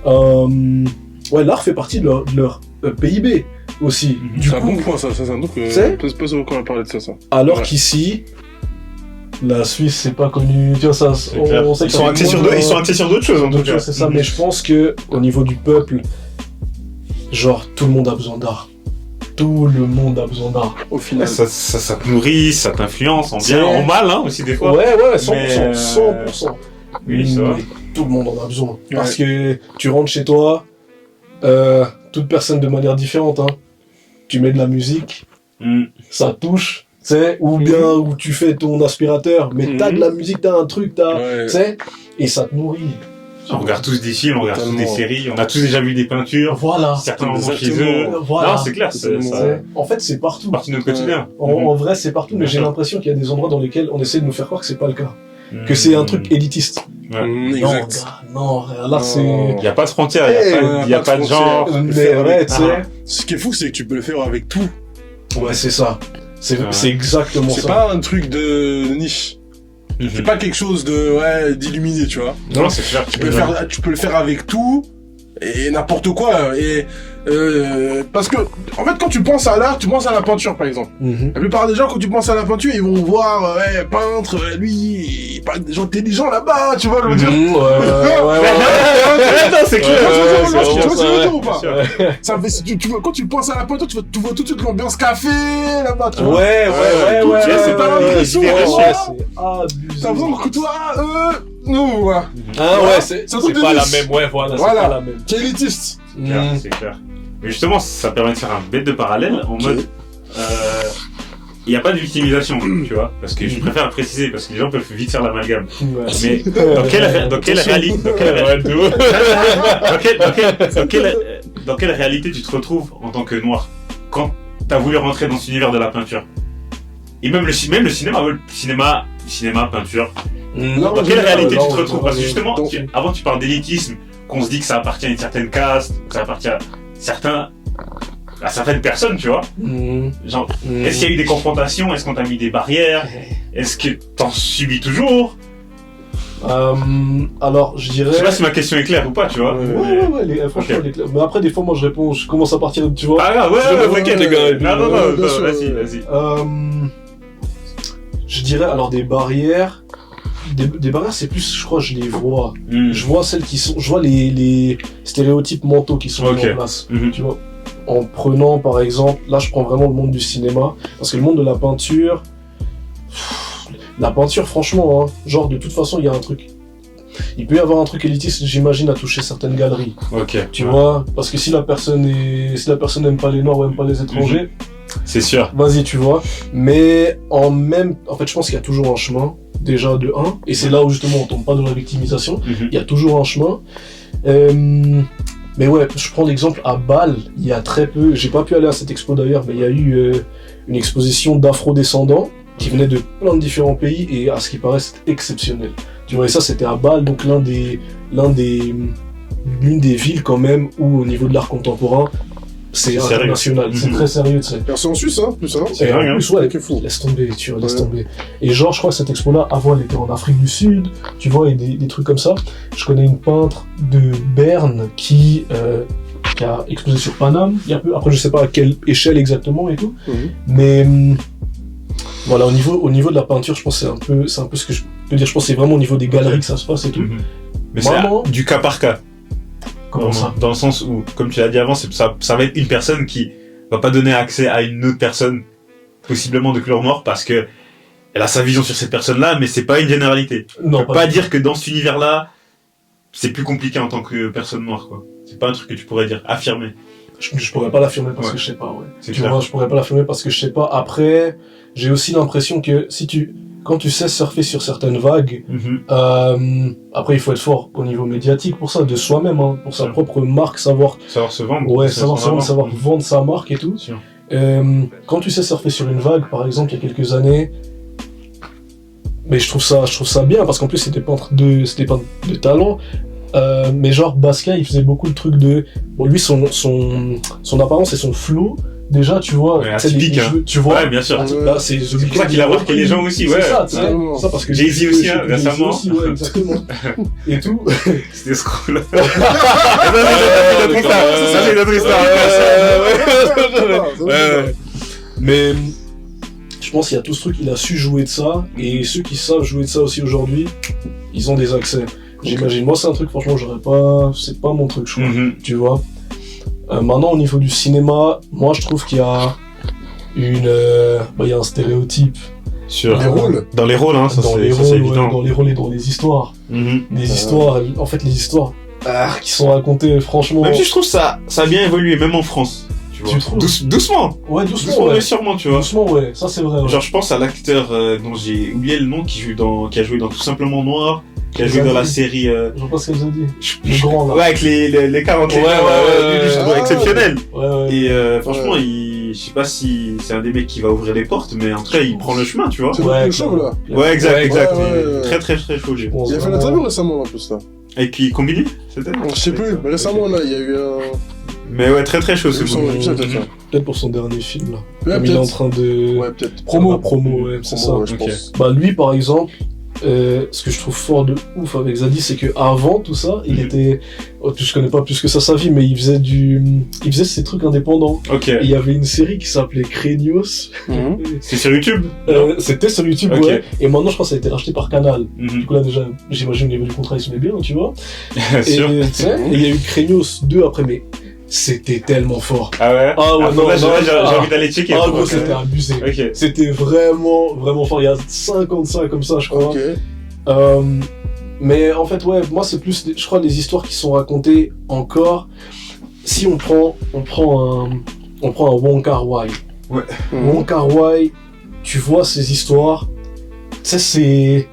L'art fait partie de leur PIB aussi. C'est un bon point, ça. C'est un truc que... pas souvent qu'on a parlé de ça. Alors qu'ici... La Suisse, c'est pas connu. Tu vois, ça, on sait qu'ils sont axés sur d'autres choses, en tout cas. C'est ça, mais je pense que au niveau du peuple, genre, tout le monde a besoin d'art. Tout le monde a besoin d'art. Au final, ça te nourrit, ça t'influence, en bien, en mal, hein, aussi, des fois. Ouais, 100%. 100%. Oui, ça va. Tout le monde en a besoin. Parce que tu rentres chez toi, toute personne de manière différente, hein. Tu mets de la musique, ça touche. Ou bien où tu fais ton aspirateur, mais t'as de la musique, t'as un truc, et ça te nourrit. On regarde tous des films, on regarde tous des séries, on a tous déjà vu des peintures. Voilà. Certains moments chez eux. Voilà. Non, c'est clair, en fait, c'est partout. C'est partie de notre quotidien. En vrai, c'est partout, mais j'ai l'impression qu'il y a des endroits dans lesquels on essaie de nous faire croire que c'est pas le cas. Que c'est un truc élitiste. Exact. Non, là c'est... Il n'y a pas de frontières, il n'y a pas de genre. Mais vrai, tu sais... Ce qui est fou, c'est que tu peux le faire avec tout. Ouais, c'est ça. C'est exactement ça. C'est pas un truc de niche. C'est pas quelque chose d'illuminé, tu vois. Non, c'est clair. Tu peux le faire avec tout et n'importe quoi. Et parce que en fait, quand tu penses à l'art, tu penses à la peinture, par exemple. La plupart des gens, quand tu penses à la peinture, ils vont voir peintre, lui, il parle des gens intelligents là-bas, tu vois, le dire. C'est clair. Tu vois ce que je veux dire ou pas? Ça fait, quand tu penses à la peinture, tu vois tout de suite l'ambiance café là-bas, tu vois. Ouais. C'est pas l'impression. C'est t'as besoin que toi, nous, ouais. Ah ouais, c'est pas la même, c'est pas la même. Qui est élitiste. C'est clair. Mais justement, ça permet de faire un bête de parallèle en mode. Il n'y a pas de victimisation, tu vois, parce que je préfère préciser, parce que les gens peuvent vite faire l'amalgame. Mais dans quelle réalité tu te retrouves en tant que noir quand t'as voulu rentrer dans cet univers de la peinture? Et même le cinéma, peinture. Dans quelle réalité tu te retrouves? Parce que justement, avant tu parles d'élitisme, qu'on se dit que ça appartient à une certaine caste, que ça appartient à certaines personnes, tu vois. Genre, est-ce qu'il y a eu des confrontations? Est-ce qu'on t'a mis des barrières? Est-ce que t'en subis toujours? Alors, je dirais... Je sais pas si ma question est claire ou pas, tu vois. Ouais, franchement, elle est claire. Mais après, des fois, moi, je commence à partir, tu vois. Ah, t'inquiète, les gars. Non, vas-y. Je dirais, alors, des barrières... Des barrières, c'est plus, je crois, je les vois. Je vois celles qui sont... Je vois les stéréotypes mentaux qui sont mis en place. Tu vois. En prenant, par exemple... Là, je prends vraiment le monde du cinéma. Parce que le monde de la peinture... La peinture, franchement, hein, genre, de toute façon, il y a un truc... Il peut y avoir un truc élitiste, j'imagine, à toucher certaines galeries. Tu vois. Parce que si la personne n'aime pas les Noirs ou aime pas les étrangers... C'est sûr. Vas-y, tu vois. Mais en fait, je pense qu'il y a toujours un chemin. Déjà de 1, et c'est là où justement on tombe pas dans la victimisation, il y a toujours un chemin. Mais ouais, je prends l'exemple à Bâle, il y a très peu, j'ai pas pu aller à cette expo d'ailleurs, mais il y a eu une exposition d'afro-descendants qui venaient de plein de différents pays, et à ce qui paraît c'était exceptionnel. Tu vois, et ça c'était à Bâle, donc l'une des villes quand même où au niveau de l'art contemporain, c'est international, c'est très sérieux, tu sais. C'est en Suisse, hein, plus ça. C'est en plus, ouais, laisse tomber, laisse tomber. Et genre, je crois que cette expo-là, avant, elle était en Afrique du Sud, tu vois, et des trucs comme ça. Je connais une peintre de Berne qui a exposé sur Paname, il y a peu, après, je sais pas à quelle échelle exactement et tout, mais voilà, au niveau de la peinture, je pense que c'est un peu ce que je peux dire. Je pense que c'est vraiment au niveau des galeries que ça se passe et tout. Mais c'est du cas par cas. Comment ça? Dans le sens où, comme tu l'as dit avant, ça va être une personne qui va pas donner accès à une autre personne, possiblement de couleur noire, parce que elle a sa vision sur cette personne-là, mais c'est pas une généralité. Non, on peut pas dire que dans cet univers-là, c'est plus compliqué en tant que personne noire, quoi. C'est pas un truc que tu pourrais dire, affirmer. Je pourrais pas l'affirmer parce que je sais pas, C'est tu clair. vois, je pourrais pas l'affirmer parce que je sais pas. Après, j'ai aussi l'impression que quand tu sais surfer sur certaines vagues, après il faut être fort au niveau médiatique pour ça, de soi-même, hein, pour sa propre marque, savoir se vendre. Ouais, savoir vendre sa marque et tout. Quand tu sais surfer sur une vague, par exemple, il y a quelques années, Mais je trouve ça bien, parce qu'en plus, c'était peintre de talent. Mais genre, Basquiat, il faisait beaucoup le truc de... Bon, lui, son apparence et son flow, déjà, tu vois... Ouais, atypique, hein. Tu vois, ouais, bien sûr. là, c'est pour ça qu'il a marqué les gens aussi, ouais. C'est ça, tu sais. Ça, parce que Jay-Z aussi, hein, récemment. Jay-Z aussi, ouais, exactement. Et tout. C'était ce coup-là. Ça, c'est notre histoire. Ouais. Mais je pense qu'il y a tout ce truc, il a su jouer de ça, et ceux qui savent jouer de ça aussi aujourd'hui, ils ont des accès. J'imagine. Moi, c'est un truc, franchement, c'est pas mon truc, je crois. Tu vois. Maintenant, au niveau du cinéma, moi, je trouve qu'il y a il y a un stéréotype. Sur les rôles. Dans les rôles, hein, ça dans c'est les ça, rôles, c'est évident. ouais, dans les rôles et dans les histoires. Les histoires, qui sont racontées, franchement. Même si je trouve ça a bien évolué, même en France. Tu vois. Tu trouves Doucement. Ouais, doucement, ouais. Mais sûrement, tu vois. Doucement, ouais. Ça, c'est vrai. Ouais. Genre, je pense à l'acteur dont j'ai oublié le nom, qui a joué dans Tout Simplement Noir, qui a joué dans la série. Je vois pas ce qu'elle vous a dit. Le grand, là. Ouais, avec les 40 Ouais, exceptionnel. Ouais. Et franchement, je sais pas si c'est un des mecs qui va ouvrir les portes, mais en tout cas, il prend le chemin, tu vois. C'est le chauve, là. Ouais, exact. Ouais. Très chaud. Il a fait l'interview récemment, en plus, là. Et puis, Combini, c'était Je sais plus, mais récemment, là, il y a eu un... Mais ouais, très chaud, ce bout. Peut-être pour son dernier film, là. Ouais, Comme il est en train de... Ouais, peut-être. Promo, ouais, c'est ça. Ouais, je pense. Bah, lui, par exemple, ce que je trouve fort de ouf avec Zadie, c'est que avant tout ça, il était... je connais pas plus que ça sa vie, mais il faisait ses trucs indépendants. Ok. Et il y avait une série qui s'appelait Craignos. C'est sur YouTube? C'était sur YouTube, okay. Ouais. Et maintenant, je crois que ça a été racheté par Canal. Du coup, là, déjà, j'imagine au niveau du contrat, il se met bien, tu vois. Et il y a eu Craignos 2 après, mais c'était tellement fort. Ah ouais? Ah ouais, non, j'ai envie d'aller checker. Ah gros, c'était abusé. Okay. C'était vraiment fort. Il y a 50 comme ça, je crois. Ok. Mais en fait, ouais, moi, c'est plus, je crois, des histoires qui sont racontées encore. Si on prend un Wong Kar-wai. Ouais. Wong Kar-wai, tu vois ces histoires, tu sais,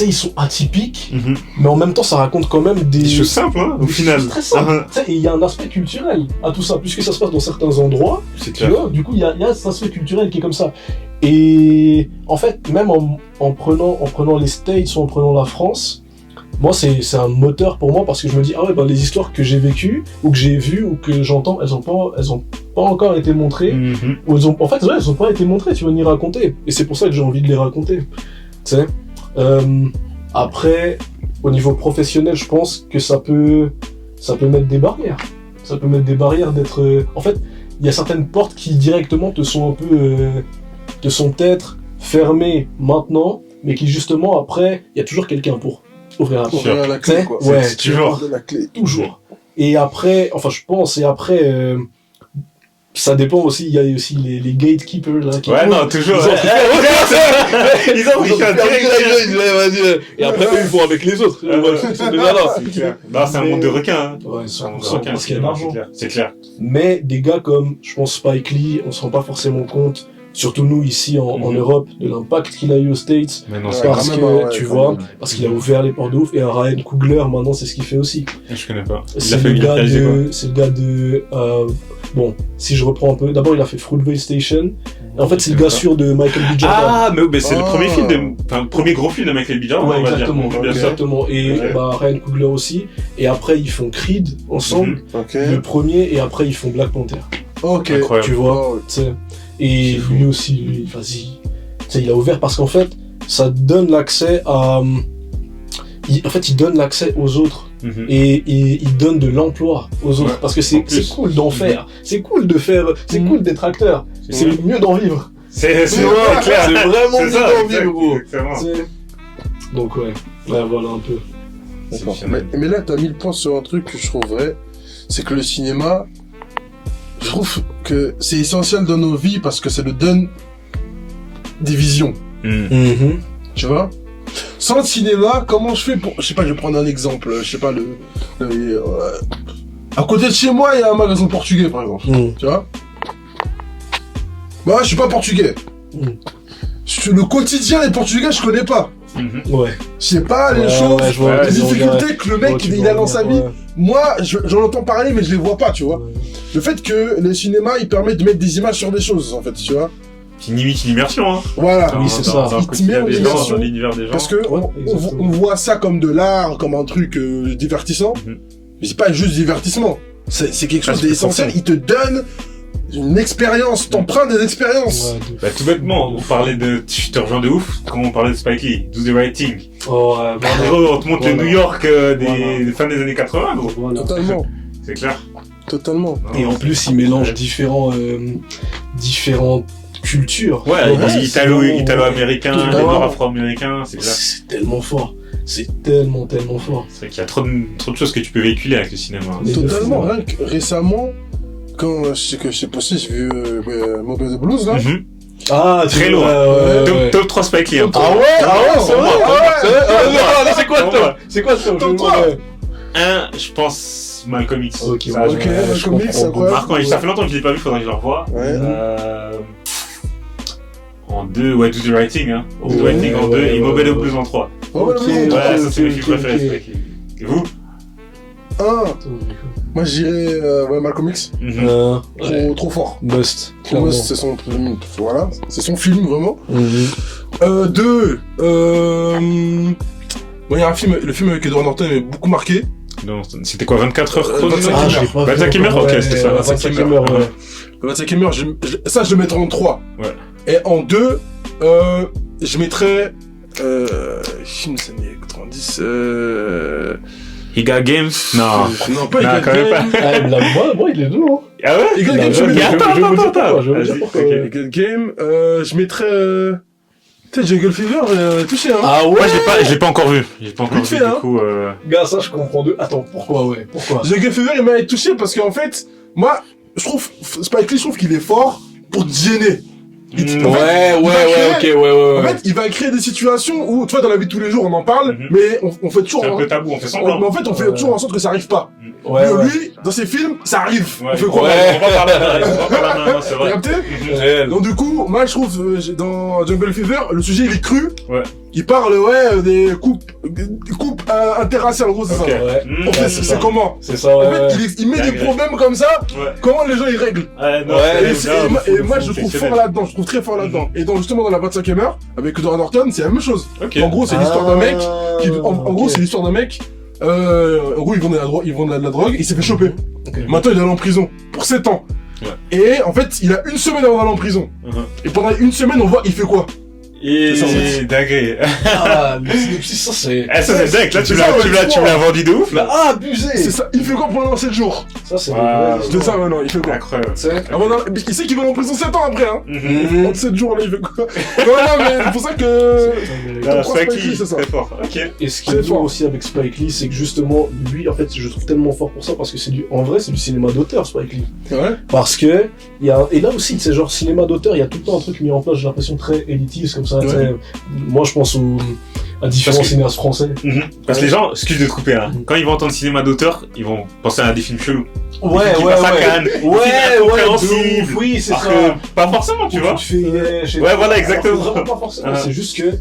ils sont atypiques, mais en même temps, ça raconte quand même des choses simples, hein, au final. Très simples. Et il y a un aspect culturel à tout ça, puisque ça se passe dans certains endroits. C'est clair. Tu vois, du coup, il y a cet aspect culturel qui est comme ça. Et en fait, même en prenant les States ou en prenant la France, moi, c'est un moteur pour moi parce que je me dis, ah ouais, bah, les histoires que j'ai vécues, ou que j'ai vues, ou que j'entends, elles ont pas encore été montrées. Ou elles ont pas été montrées, tu vois, ni racontées. Et c'est pour ça que j'ai envie de les raconter. Tu sais. Après, au niveau professionnel, je pense que ça peut mettre des barrières. Ça peut mettre des barrières d'être... En fait, il y a certaines portes qui directement te sont un peu... te sont peut-être fermées maintenant, mais qui justement, après, il y a toujours quelqu'un pour ouvrir la porte. Ouvrir la clé, quoi. Ouais, c'est toujours la clé. Toujours. Et après, enfin, je pense, et après... ça dépend aussi, il y a aussi les gatekeepers là qui... Ouais, non, toujours. Ils ont pris un direct. Et après, eux, ils vont avec les autres. Ils sont déjà là. C'est clair. Non, c'est un monde de requins. Ouais, C'est un monde de 100%, requins. parce qu'il y a de l'argent. C'est clair. Mais des gars comme, je pense, Spike Lee, on se rend pas forcément compte, surtout nous ici en Europe, de l'impact qu'il a eu aux States. Mais non, Parce que, tu vois, parce qu'il a ouvert les portes de ouf. Et un Ryan Coogler, maintenant, c'est ce qu'il fait aussi. Je connais pas. C'est le gars de... Bon, si je reprends un peu, d'abord il a fait Fruitvale Station. En fait, c'est le gars sûr de Michael B. Jordan. Ah, mais c'est le premier film enfin, le premier gros film de Michael B. Jordan, ouais, on va dire. Exactement. Et Ryan Coogler aussi. Et après, ils font Creed ensemble. Le premier, et après, ils font Black Panther. Ok. Incroyable. Tu vois, tu sais. Et lui aussi, vas-y. Tu sais, il a ouvert parce qu'en fait, ça donne l'accès à... En fait, il donne l'accès aux autres. Et il donne de l'emploi aux autres. Parce que c'est cool d'en faire. C'est cool de faire... C'est cool d'être acteur. C'est mieux d'en vivre. C'est clair. C'est vraiment mieux d'en vivre, gros. Exactement. Donc ouais, voilà un peu. D'accord. Mais là, t'as mis le point sur un truc que je trouve vrai. C'est que le cinéma, je trouve que c'est essentiel dans nos vies parce que ça nous donne des visions. Tu vois? Sans le cinéma, comment je fais pour... Je sais pas, je vais prendre un exemple. Je sais pas, à côté de chez moi, il y a un magasin portugais, par exemple. Tu vois? Bah, je suis pas portugais. Le quotidien des portugais, je connais pas. Ouais. Je sais pas les choses, les difficultés que le mec il a dans sa vie. Moi, j'en entends parler, mais je les vois pas, tu vois. Le fait que les cinémas, ils permettent de mettre des images sur des choses, en fait, tu vois. C'est limite une immersion, hein. Voilà. Oui, c'est ça. Dans le Il te met quotidien en des gens, immersion. dans l'univers des gens. Parce que Ouais, exactement. on voit ça comme de l'art, comme un truc divertissant. Mhm. Mais c'est pas juste divertissement. C'est quelque chose c'est d'essentiel. forcément. Il te donne une expérience, t'empruntes des expériences. Ouais, de Bah, tout bêtement, on parlait de, je te rejoins de ouf, quand on parlait de Spike Lee, Do the Right Thing. Oh, ouais, Gros, on te montre Voilà. le New York des Voilà. fins des années 80, gros. voilà. Totalement. C'est clair. Totalement. Et en plus, il mélange différentes cultures. Ouais, Ouais, italo-américain, Totalement. les noirs afro-américains, c'est clair. C'est tellement fort. C'est tellement fort. C'est vrai qu'il y a trop de choses que tu peux véhiculer avec le cinéma. Mais Totalement. de fou. Rien que récemment, quand je sais pas si j'ai vu Mobile the Blues là. Mhm. Ah, Très lourd. Top 3 Spike Lee. Hein. Ah ouais, c'est vrai. C'est quoi le top? C'est quoi le top? Top 3. Un, je pense Malcolm X. Ok, Ça, ouais, Ok, je Malcolm X, comprends. c'est incroyable. Marquant, ça fait longtemps que je l'ai pas vu, faudrait que je le revoie. Ouais. En 2, ouais, Do the Right Thing, hein. Do the Ouais, Right Thing en ouais, 2 et ouais, Mobile ouais. Blues en 3. Ouais, Ok, ouais, Ouais, ouais. ça c'est mes films ok, préférés, ok. Spike Lee. Et vous? Moi je dirais Malcolm X. Mhm. Trop fort. Must. Pour Clairement. moi, c'est son voilà, c'est son film vraiment. Mhm. Deux. Bon, il y a un film, le film avec Edward Norton est beaucoup marqué. Non, c'était quoi, 24 heures chrono? 25 Ah, je l'ai pas 25e heure, ok, Ouais, c'était ça, 25e heure, ouais. Le 25e heure, ça je le mettrais en 3. Ouais. Et en 2, je mettrais film des années 90. Higa Games? Non. Non, pas Non, Eagle quand même Game. Ah, moi, il est doux, hein. Ah ouais? Eagle Non, Game, je- je mettrais. je- je vais vous dire pourquoi, je vais vous dire Vas-y, pourquoi, ok. ouais. Eagle Game, je mettrais. Tu sais, Jungle Fever, touché, hein. Ah ouais? Moi, je l'ai pas encore vu. J'ai pas encore Vite vu, fait, du hein. coup, Gars, ça, je comprends de. Attends, pourquoi, ouais? Pourquoi? Jungle Fever, il m'a touché parce qu'en fait, moi, je trouve, Spike Lee, je trouve qu'il est fort pour te gêner. En fait, En fait, il va créer des situations où, tu vois, dans la vie de tous les jours, on en parle, Mhm. mais on fait toujours. c'est un peu tabou, on fait semblant. Mais en fait, on fait toujours en sorte que ça arrive pas. Ouais, Mais ouais. lui, dans ses films, ça arrive. Ouais, On fait on quoi va parler maintenant, c'est T'as vrai. capté Réel. Donc du coup, moi je trouve dans Jungle Fever, le sujet il est cru. Ouais. Il parle des coupes interraciales, en gros c'est Ok. ça. Ouais. Mhm. En fait, c'est comment C'est ça, ouais. En fait, il met des Dingue. problèmes comme ça, Ouais. comment les gens ils règlent. Non, Ouais, c'est- Et moi je c'est trouve exceptionnel. fort là-dedans, je trouve très fort là-dedans. Et donc justement dans la 25e heure, avec Edward Norton, c'est la même chose. Ok. En gros, c'est l'histoire d'un mec qui, Ah, en gros, c'est l'histoire d'un mec. En gros, ils vendent de la drogue, il s'est fait choper. Ok. Maintenant, il est allé en prison pour 7 ans. Ouais. Et en fait, il a une semaine avant d'aller en prison. Mhm. Et pendant une semaine, on voit, il fait quoi Et C'est ça, en fait. dingue. Ah, le synopsis, ça, c'est. Ah, ça c'est dingue, là tu C'est ça, ouais, me l'as vendu de ouf là. Ah, abusé! C'est ça, il fait quoi pendant 7 jours Ça, c'est. Waouh. C'est ça maintenant, il fait quoi Incroyable. Ah, bon, non, parce qu'il sait qu'il va aller en prison 7 ans après, hein Mhm. En 7 jours là, il fait quoi Non, non, mais c'est pour ça que. Ah, Ton Spike Spike Lee, Lee, c'est ça. très fort. Ok. Et ce qui C'est est beau fort. aussi avec Spike Lee, c'est que justement, lui, en fait, je le trouve tellement fort pour ça parce que en vrai, c'est du cinéma d'auteur, Spike Lee. Ouais. Parce que, et là aussi, c'est genre cinéma d'auteur, il y a tout le temps un truc mis en place, j'ai l'impression très élitiste comme ça, Ouais. tu sais. Moi, je pense à différents Parce que- cinéastes français. Mhm. Parce que les gens, excuse de te couper, hein, quand ils vont entendre cinéma d'auteur, ils vont penser à des films chelous. Ouais, qui ouais, passent à ouais. Cannes, des films Ouais, incompréhensibles. de ouf, oui, c'est Alors ça. que, pas forcément, tu vois. Ouais, voilà, exactement. Alors que vraiment pas forcément, Ah. c'est juste que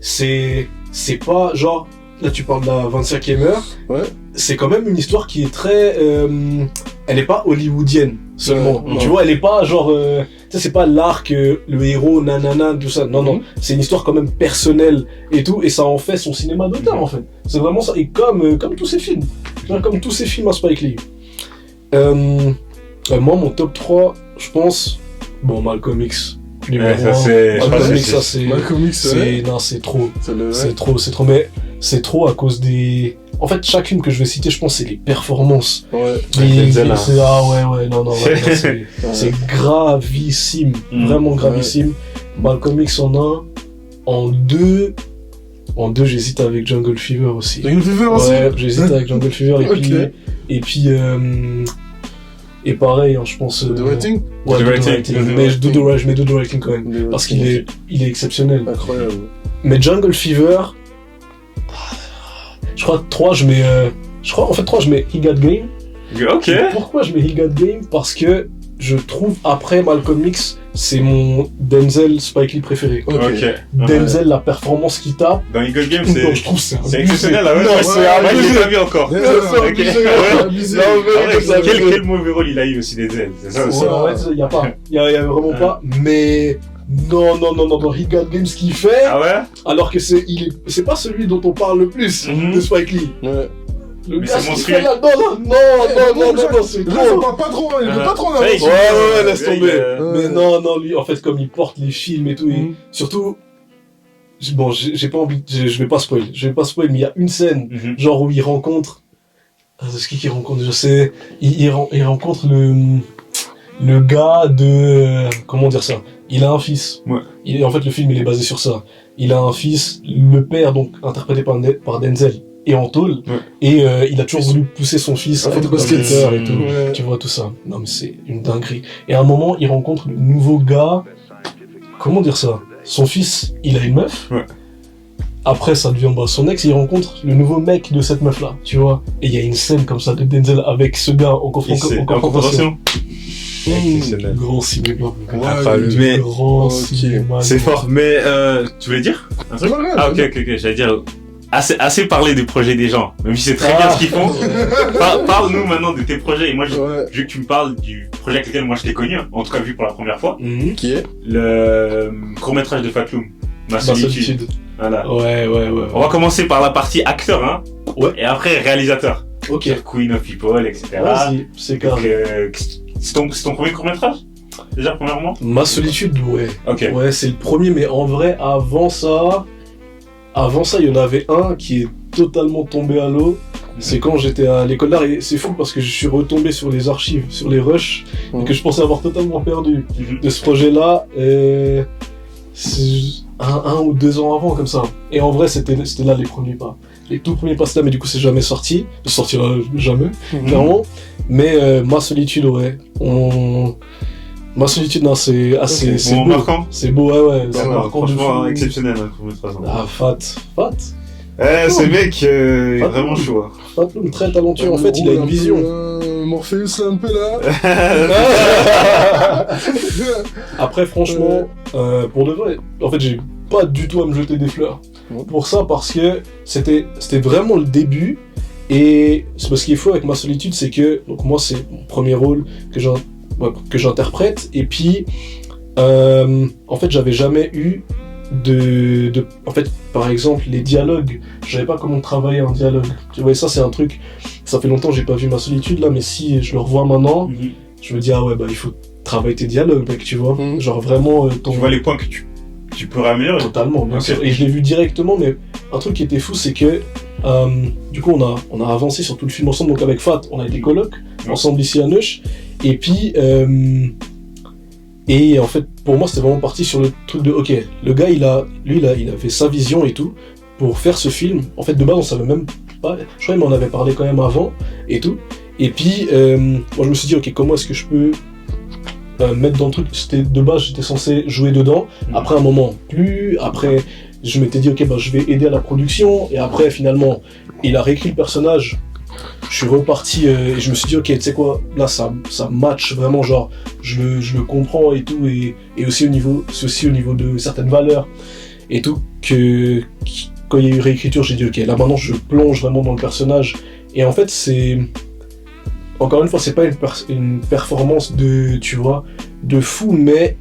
c'est pas genre, là tu parles de la 25e heure, Ouais. c'est quand même une histoire qui est très, elle est pas hollywoodienne seulement, Ouais, tu non. vois, elle est pas genre, tu sais, c'est pas l'arc, le héros, nanana, tout ça, non, non, c'est une histoire quand même personnelle et tout, et ça en fait son cinéma d'auteur en fait, c'est vraiment ça, et comme tous ces films, tu vois, comme tous ces films à Spike Lee. Moi, mon top 3, je pense, bon, Malcolm X, numéro Ouais, ça 1. c'est. je pense Malcolm que X, ça c'est... Malcolm X, ouais. Non, c'est trop. C'est le. C'est trop, mais c'est trop à cause des... En fait, chaque film que je vais citer, je pense, c'est les performances. Ouais. Denzel, hein. Ah ouais, non, ouais, c'est gravissime, Mm. vraiment gravissime. Malcolm X en 1, en 2, j'hésite avec Jungle Fever aussi. Jungle Fever aussi Ouais, j'hésite avec Jungle Fever et puis et pareil, hein, je pense. The Writing Ouais, The Do the Writing. Writing. Mhm. Mais je mets Do the Writing quand même. Parce qu'il est exceptionnel. Incroyable. Mais Jungle Fever, je crois que 3, je mets. En fait, 3, je mets He Got Game. Ok. Et pourquoi je mets He Got Game? Parce que je trouve, après Malcolm X, c'est mon Denzel Spike Lee préféré. Ok. Ok. Denzel, la performance qu'il tape, Dans Eagle Game, non, c'est. je trouve c'est C'est abusé. exceptionnel, là, ouais. Non, Ouais, c'est ouais, abusé. je l'ai pas vu encore. Ouais, Ok. abusé, Ouais. abusé. Non, mais Ah ouais, c'est quel, abusé. quel mauvais rôle il a eu aussi des ailes, c'est ça aussi. Ouais, en fait, y a pas. Y a vraiment pas. Mais Non, dans He Got Game, ce qu'il fait, Ah ouais? alors que c'est pas celui dont on parle le plus de Spike Lee. Ouais. Le Mais gars, c'est ce qu'il monstrueux. fait là, non, c'est Là, trop. ça pas trop, il veut pas trop en Ça y est, avancer. Ouais, laisse Ouais, tomber. Mais non, lui, en fait, comme il porte les films et tout, et surtout, bon, j'ai pas envie, je vais pas spoil, mais il y a une scène, genre où il rencontre, c'est qui rencontre, je sais, il rencontre le gars de, comment dire ça, il a un fils. Ouais. En fait, le film, il est basé sur ça. Il a un fils, le père, donc, interprété par Denzel, est en tôle, et il a toujours voulu pousser son fils à être basketteur et tout. Ouais. Tu vois tout ça. Non, mais c'est une dinguerie. Et à un moment, il rencontre le nouveau gars, comment dire ça? Son fils, il a une meuf. Ouais. Après, ça devient son ex, il rencontre le nouveau mec de cette meuf-là, tu vois. Et il y a une scène comme ça de Denzel avec ce gars en confrontation. Exceptionnel. Grand cinéma. Mais Grand cinéma. c'est fort. Mais tu voulais dire un truc? Ah ok, j'allais dire assez parler des projets des gens, même si c'est très bien ce qu'ils font. Parle-nous maintenant de tes projets. Et moi, je veux que tu me parles du projet avec lequel moi je t'ai connu, en tout cas vu pour la première fois. Qui est Le court-métrage de Fatloum, Ma solitude. Voilà. Ouais. On va commencer par la partie acteur, hein. Ouais. Et après réalisateur. Ok. Queen of People, etc. Vas-y, c'est Donc, carré. c'est ton premier court-métrage? Déjà, premièrement? Ma solitude, ouais. Ok. Ouais, c'est le premier, mais en vrai, avant ça, il y en avait un qui est totalement tombé à l'eau. C'est quand j'étais à l'école d'art, et c'est fou parce que je suis retombé sur les archives, sur les rushs, et que je pensais avoir totalement perdu de ce projet-là. C'est un ou 2 ans avant, comme ça. Et en vrai, c'était là les premiers pas. Les tout premiers pas, là, mais du coup, c'est jamais sorti. Ça sortira jamais, clairement. Mais Ma solitude, ouais. Ma solitude, non, c'est assez. C'est beau. Marquant. C'est beau, ouais. C'est marquant de franchement fou. exceptionnel, hein, court-métrage. Ah, Fat. Ce mec est vraiment chaud. Fat, très talentueux. En fait, il a une vision. Morpheus, là, un peu là. Après, franchement, pour de vrai, en fait, j'ai pas du tout à me jeter des fleurs pour ça, parce que c'était vraiment le début. Et c'est parce qu'il faut avec Ma solitude, c'est que donc moi, c'est mon premier rôle que j'interprète. Et puis, en fait, j'avais jamais eu en fait, par exemple, les dialogues, je savais pas comment travailler un dialogue. Tu vois, et ça, c'est un truc, ça fait longtemps que j'ai pas vu Ma solitude, là, mais si je le revois maintenant, je me dis, ah ouais, bah, il faut travailler tes dialogues, mec, tu vois. Genre, vraiment, Tu vois les points que tu peux améliorer. Totalement, bien sûr. Et je l'ai vu directement, mais un truc qui était fou, c'est que, du coup, on a avancé sur tout le film ensemble, donc avec Fat, on a été coloc, ensemble ici à Neuch, et puis, et en fait, pour moi, c'était vraiment parti sur le truc de, ok, le gars, il avait sa vision et tout, pour faire ce film. En fait, de base, on savait même pas, je crois qu'il m'en avait parlé quand même avant, et tout. Et puis, moi, je me suis dit, ok, comment est-ce que je peux mettre dans le truc? De base, j'étais censé jouer dedans. Après, un moment, après, je m'étais dit, ok, bah, je vais aider à la production. Et après, finalement, il a réécrit le personnage. Je suis reparti et je me suis dit, ok, tu sais quoi, là, ça match vraiment, genre, je le comprends et tout. Et aussi c'est aussi au niveau de certaines valeurs et tout, quand il y a eu réécriture, j'ai dit, ok, là, maintenant, je plonge vraiment dans le personnage. Et en fait, encore une fois, c'est pas une performance tu vois, de fou, mais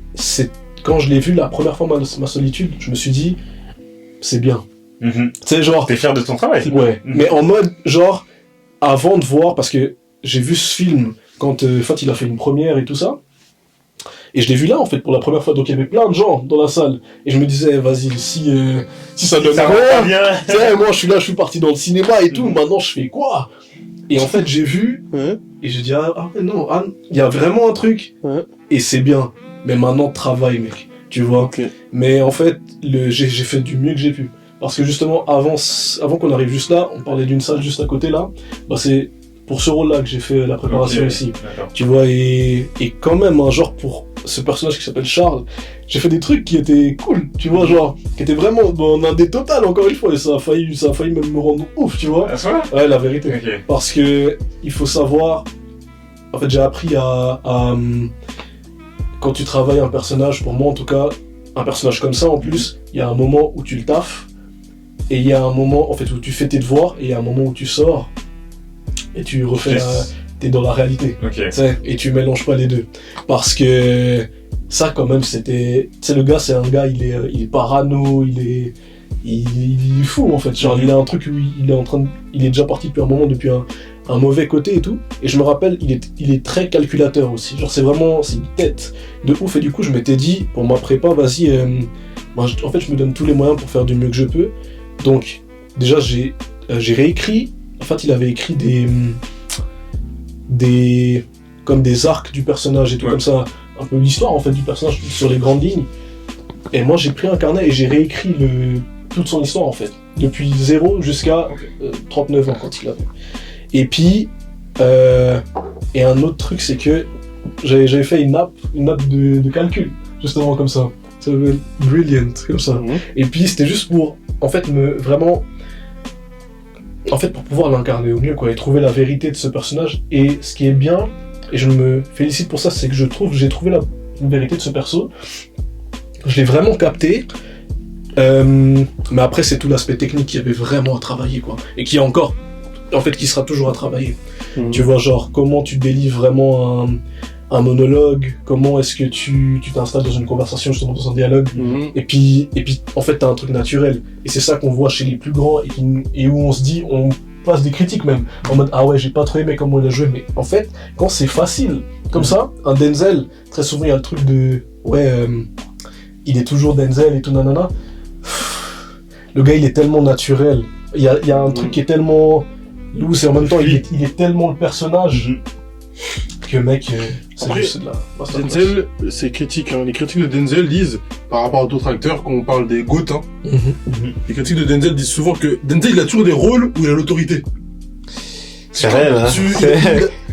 quand je l'ai vu la première fois, Ma solitude, je me suis dit, c'est bien. Tu sais, genre. T'es fier de ton travail. Ouais. Mais en mode, genre, avant de voir, parce que j'ai vu ce film quand Fat, il a fait une première et tout ça. Et je l'ai vu là, en fait, pour la première fois. Donc, il y avait plein de gens dans la salle. Et je me disais, vas-y, si ça donne rien, tu sais, moi, je suis parti dans le cinéma et tout. Maintenant, je fais quoi? Et en fait, j'ai vu, et j'ai dit, non, il y a vraiment un truc, et c'est bien. Mais maintenant, travaille, mec, tu vois. Okay. Mais en fait, j'ai fait du mieux que j'ai pu. Parce que justement, avant qu'on arrive juste là, on parlait d'une salle juste à côté là, bah c'est pour ce rôle-là que j'ai fait la préparation ici. Tu vois, et quand même, un genre pour ce personnage qui s'appelle Charles, j'ai fait des trucs qui étaient cool, tu vois, genre, qui étaient vraiment en indé total, encore une fois, et ça a failli même me rendre ouf, tu vois. Ouais, la vérité. Okay. Parce que, il faut savoir, en fait, j'ai appris à quand tu travailles un personnage, pour moi en tout cas, un personnage comme ça, en plus, il y a un moment où tu le taffes, et il y a un moment, en fait, où tu fais tes devoirs, et il y a un moment où tu sors, et tu refais t'es dans la réalité, et tu mélanges pas les deux. Parce que ça quand même c'était, tu sais, le gars c'est un gars, il est parano, il est fou en fait, genre il a un truc où il est déjà parti depuis un moment, depuis un mauvais côté et tout, et je me rappelle il est très calculateur aussi, genre c'est une tête de ouf, et du coup je m'étais dit pour ma prépa, vas-y, en fait je me donne tous les moyens pour faire du mieux que je peux, donc déjà j'ai réécrit, en fait il avait écrit comme des arcs du personnage et tout, comme ça, un peu l'histoire en fait du personnage sur les grandes lignes, et moi j'ai pris un carnet et j'ai réécrit toute son histoire en fait, depuis 0 jusqu'à 39 ans quand il avait. Et puis, et un autre truc, c'est que j'avais fait une app de calcul, justement comme ça. Ça s'appelle Brilliant, comme ça. Mmh. Et puis c'était juste pour, en fait, pour pouvoir l'incarner au mieux, quoi, et trouver la vérité de ce personnage. Et ce qui est bien, et je me félicite pour ça, c'est que j'ai trouvé la vérité de ce perso. Je l'ai vraiment capté. Mais après c'est tout l'aspect technique qui avait vraiment à travailler, quoi, et qui sera toujours à travailler. Tu vois, genre comment tu délivres vraiment un monologue, comment est-ce que tu t'installes dans une conversation, justement dans un dialogue, et puis en fait t'as un truc naturel, et c'est ça qu'on voit chez les plus grands, et où on se dit, on passe des critiques même, en mode ah ouais j'ai pas trop aimé comment il a joué, mais en fait quand c'est facile comme ça, un Denzel, très souvent il y a le truc de il est toujours Denzel et tout nanana. Le gars il est tellement naturel, il y a un truc qui est tellement loose, et en même temps il est tellement le personnage que mec, c'est juste de la... Denzel, c'est critique, hein. Les critiques de Denzel disent, par rapport à d'autres acteurs, quand on parle des GOAT, hein, les critiques de Denzel disent souvent que Denzel il a toujours des rôles où il a l'autorité. C'est réel, hein.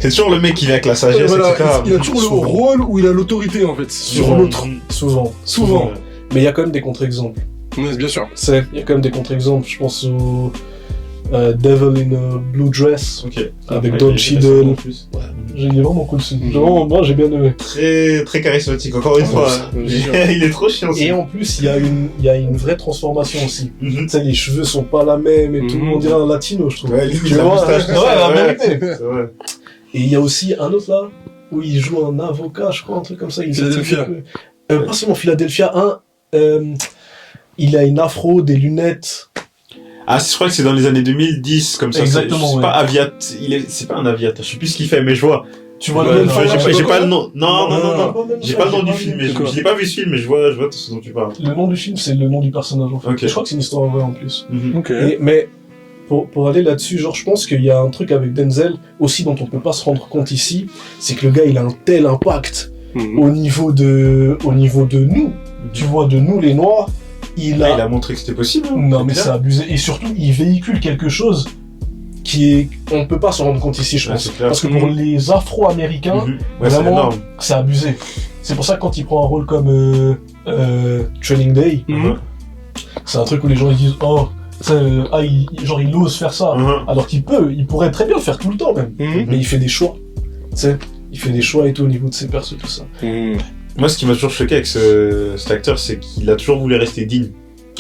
C'est toujours le mec qui vient avec la sagesse, voilà, etc. Il a toujours le rôle où il a l'autorité en fait, sur l'autre. Souvent. Mais il y a quand même des contre-exemples. Oui, bien sûr. Il y a quand même des contre-exemples, je pense au Devil in a Blue Dress, avec Don Cheadle. Il est vraiment cool, moi j'ai bien aimé. Très, très charismatique, encore une fois. Il est trop chiant. Et en plus, il y a une vraie transformation aussi. Tu sais, les cheveux sont pas la même et tout, on dirait un latino, je trouve. Ouais, tu vois, la vérité. Et il y a aussi un autre là, où il joue un avocat, je crois, un truc comme ça. Philadelphia. Pas seulement Philadelphia, il a une afro, des lunettes. Ah, je crois que c'est dans les années 2010, comme ça. Exactement, c'est pas Aviat, c'est pas un Aviat, je sais plus ce qu'il fait, mais je vois. Tu vois le j'ai pas le nom. Non. J'ai pas le nom du film, mais je l'ai pas vu ce film, mais je vois ce dont tu parles. Le nom du film, c'est le nom du personnage, en fait. Okay. Je crois que c'est une histoire vraie, en plus. Okay. Mais, pour aller là-dessus, genre, je pense qu'il y a un truc avec Denzel, aussi, dont on peut pas se rendre compte ici, c'est que le gars, il a un tel impact au niveau de nous. Tu vois, de nous, les Noirs. Il a montré que c'était possible. Non, mais c'est abusé. Et surtout, il véhicule quelque chose on ne peut pas s'en rendre compte ici, je pense. Parce que pour les Afro-Américains, vraiment, c'est abusé. C'est pour ça que quand il prend un rôle comme Training Day, c'est un truc où les gens ils disent il ose faire ça, alors il pourrait très bien le faire tout le temps même. Mais il fait des choix. Il fait des choix et tout au niveau de ses persos, tout ça. Moi, ce qui m'a toujours choqué avec cet acteur, c'est qu'il a toujours voulu rester digne.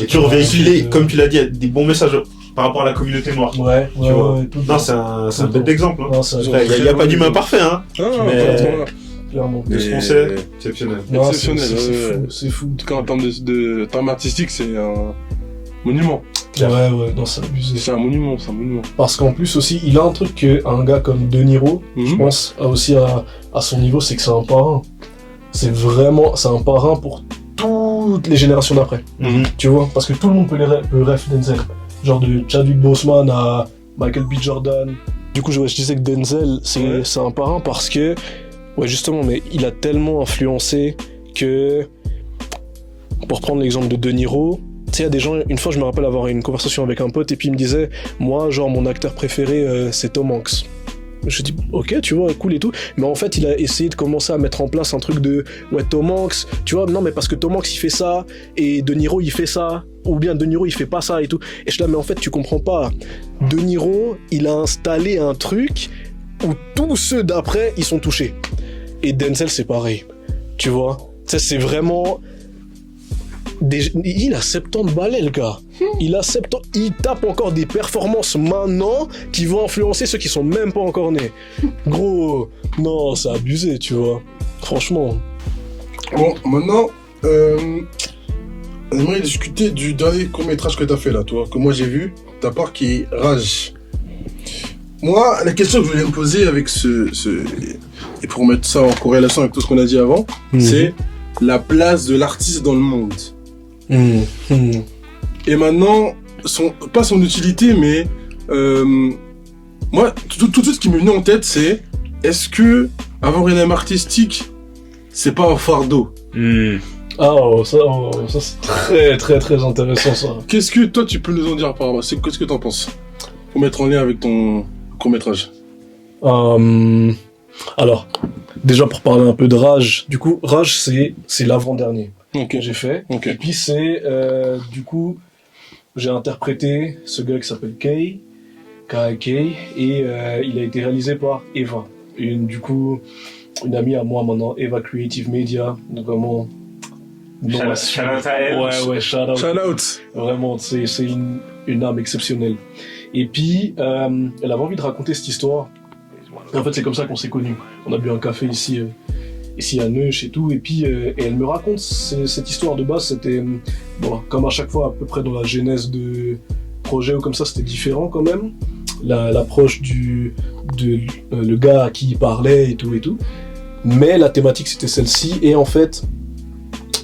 Et toujours véhiculer, comme tu l'as dit, des bons messages par rapport à la communauté noire. Ouais. Non, c'est un bête d'exemple. Hein. Il n'y a pas d'humain parfait, hein. Mais clairement. De ce qu'on sait, exceptionnel. C'est fou. En tout cas, en termes de termes artistiques, c'est un monument. Ouais, non, c'est abusé. C'est un monument. Parce qu'en plus aussi, il a un truc qu'un gars comme De Niro, je pense, a aussi à son niveau, c'est que c'est un parrain. C'est un parrain pour toutes les générations d'après. Tu vois, parce que tout le monde peut ref Denzel. Genre de Chadwick Boseman à Michael B. Jordan. Du coup, je disais que Denzel, c'est un parrain parce que, justement, mais il a tellement influencé que, pour prendre l'exemple de De Niro, tu sais, il y a des gens, une fois je me rappelle avoir une conversation avec un pote et puis il me disait, moi, genre, mon acteur préféré, c'est Tom Hanks. Je dis ok, tu vois, cool et tout, mais en fait il a essayé de commencer à mettre en place un truc de Tom Hanks, tu vois, non mais parce que Tom Hanks il fait ça et De Niro il fait ça, ou bien De Niro il fait pas ça et tout, et je suis là mais en fait tu comprends pas, De Niro il a installé un truc où tous ceux d'après ils sont touchés, et Denzel c'est pareil, tu vois, ça c'est vraiment... Il a 70 balais le gars. Il tape encore des performances maintenant qui vont influencer ceux qui sont même pas encore nés. Gros, non, c'est abusé, tu vois. Franchement. Bon, maintenant, on aimerait discuter du dernier court-métrage que t'as fait là, toi, que moi j'ai vu, ta part qui est Rage. Moi, la question que je voulais me poser avec et pour mettre ça en corrélation avec tout ce qu'on a dit avant, c'est la place de l'artiste dans le monde. Et maintenant, pas son utilité, mais moi, tout de suite ce qui m'est venu en tête, c'est est-ce que avoir une âme artistique, c'est pas un fardeau? Ça c'est très très très intéressant ça. Qu'est-ce que toi tu peux nous en dire par rapport à ça? Qu'est-ce que t'en penses? Pour mettre en lien avec ton court-métrage. Alors, déjà pour parler un peu de Rage, du coup, Rage c'est l'avant-dernier que j'ai fait. Et puis c'est, du coup, j'ai interprété ce gars qui s'appelle Kay, K.I.K, et il a été réalisé par Eva. Une amie à moi maintenant, Eva Creative Media, donc vraiment... Shout out à elle. Ouais, shout out. Vraiment, c'est une âme exceptionnelle. Et puis, elle avait envie de raconter cette histoire. Et en fait, c'est comme ça qu'on s'est connus. On a bu un café ici à Neuch et tout. Et puis, et elle me raconte cette histoire de base. C'était, bon, comme à chaque fois, à peu près dans la genèse de projet ou comme ça, c'était différent quand même. L'approche le gars à qui il parlait et tout. Mais la thématique, c'était celle-ci. Et en fait,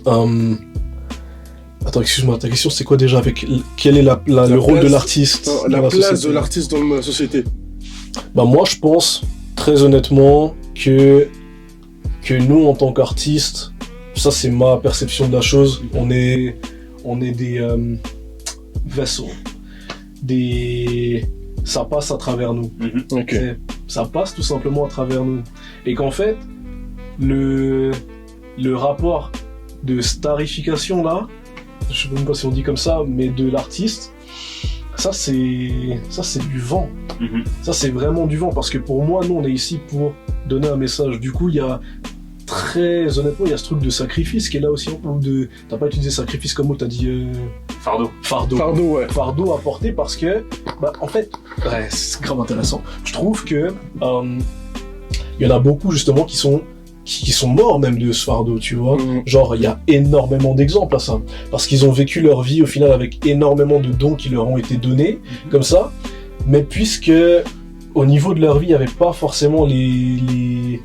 attends, excuse-moi, ta question c'est quoi déjà avec quel est le rôle de l'artiste la place de l'artiste dans la société? Bah moi je pense très honnêtement que nous en tant qu'artistes, ça c'est ma perception de la chose, on est des vaisseaux, ça passe à travers nous. Ça passe tout simplement à travers nous et qu'en fait le rapport de starification là, je sais même pas si on dit comme ça, mais de l'artiste, ça c'est du vent. Ça c'est vraiment du vent parce que pour moi, nous on est ici pour donner un message. Du coup, il y a très honnêtement, il y a ce truc de sacrifice qui est là aussi, ou t'as pas utilisé sacrifice comme mot, t'as dit fardeau, ouais. Fardeau à porter parce que, en fait, ouais, c'est grave intéressant. Je trouve que il y en a beaucoup justement qui sont morts même de ce fardeau, tu vois. Genre, il y a énormément d'exemples à ça. Parce qu'ils ont vécu leur vie, au final, avec énormément de dons qui leur ont été donnés, comme ça. Mais puisque, au niveau de leur vie, il n'y avait pas forcément les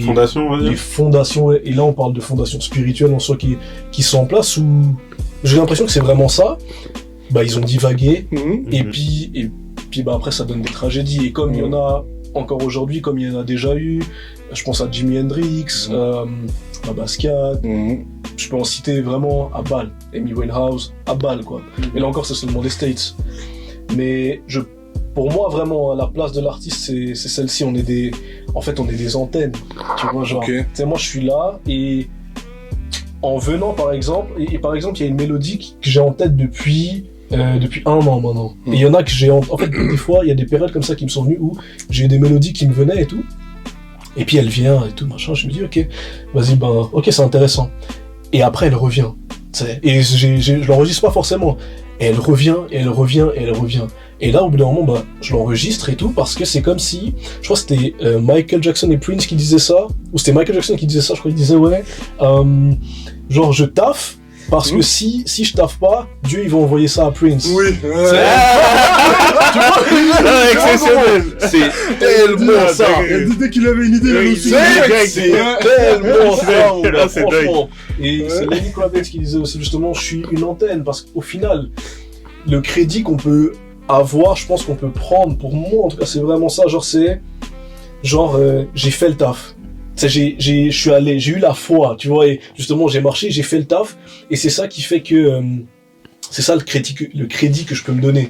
fondations, on va dire. Les fondations, et là, on parle de fondations spirituelles, en soi, qui sont en place, où j'ai l'impression que c'est vraiment ça. Ils ont divagué, et puis après, ça donne des tragédies. Et comme il y en a encore aujourd'hui, comme il y en a déjà eu, je pense à Jimi Hendrix, à Basquiat, je peux en citer vraiment à balle, Amy Winehouse, à balle quoi. Et là encore c'est seulement des States. Mais pour moi vraiment la place de l'artiste c'est celle-ci, on est des antennes, tu vois genre. Tu sais, moi je suis là et en venant par exemple, et par exemple il y a une mélodie que j'ai en tête depuis 1 an maintenant. Et il y en a que j'ai en fait des fois il y a des périodes comme ça qui me sont venues où j'ai des mélodies qui me venaient et tout. Et puis elle vient et tout machin, je me dis ok, vas-y ok c'est intéressant. Et après elle revient, t'sais. Et je l'enregistre pas forcément. Et elle revient, et elle revient, et elle revient. Et là au bout d'un moment je l'enregistre et tout parce que c'est comme si, je crois que c'était Michael Jackson et Prince qui disaient ça, ou c'était Michael Jackson qui disait ça, je crois qu'il disait genre je taffe. Parce que si je taffe pas, Dieu il va envoyer ça à Prince. Oui. Exceptionnel. C'est tellement ça. Dès qu'il avait une idée, il avait c'est tellement ça. Franchement. Et c'est Lenny Kravitz qui disait aussi justement, je suis une antenne parce qu'au final, le crédit qu'on peut avoir, je pense qu'on peut prendre. Pour moi, en tout cas, c'est vraiment ça. Genre, j'ai fait le taf. Je suis allé, j'ai eu la foi, tu vois, et justement j'ai marché, j'ai fait le taf, et c'est ça qui fait que c'est ça le crédit que je peux me donner.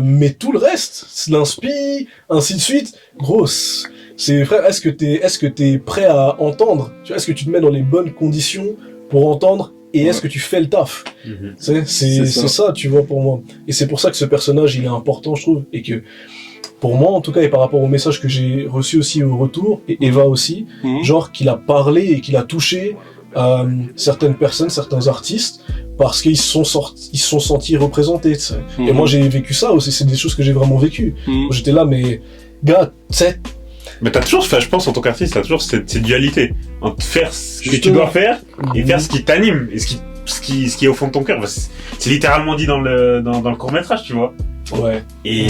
Mais tout le reste, l'inspi, ainsi de suite, grosse. C'est frère, est-ce que t'es prêt à entendre? Tu vois, est-ce que tu te mets dans les bonnes conditions pour entendre? Et est-ce que tu fais le taf? C'est ça, tu vois, pour moi. Et c'est pour ça que ce personnage, il est important, je trouve, et que pour moi, en tout cas, et par rapport au message que j'ai reçu aussi au retour, et Eva aussi, genre qu'il a parlé et qu'il a touché certaines personnes, certains artistes, parce qu'ils se sont sentis représentés, tu sais. Et moi, j'ai vécu ça aussi, c'est des choses que j'ai vraiment vécues. J'étais là, mais gars, tu sais, Mais t'as toujours, je pense, en tant qu'artiste, t'as toujours cette dualité entre faire ce que tu Justement. dois faire et faire ce qui t'anime et ce qui est au fond de ton cœur. C'est littéralement dit dans le court-métrage, tu vois. Ouais. Et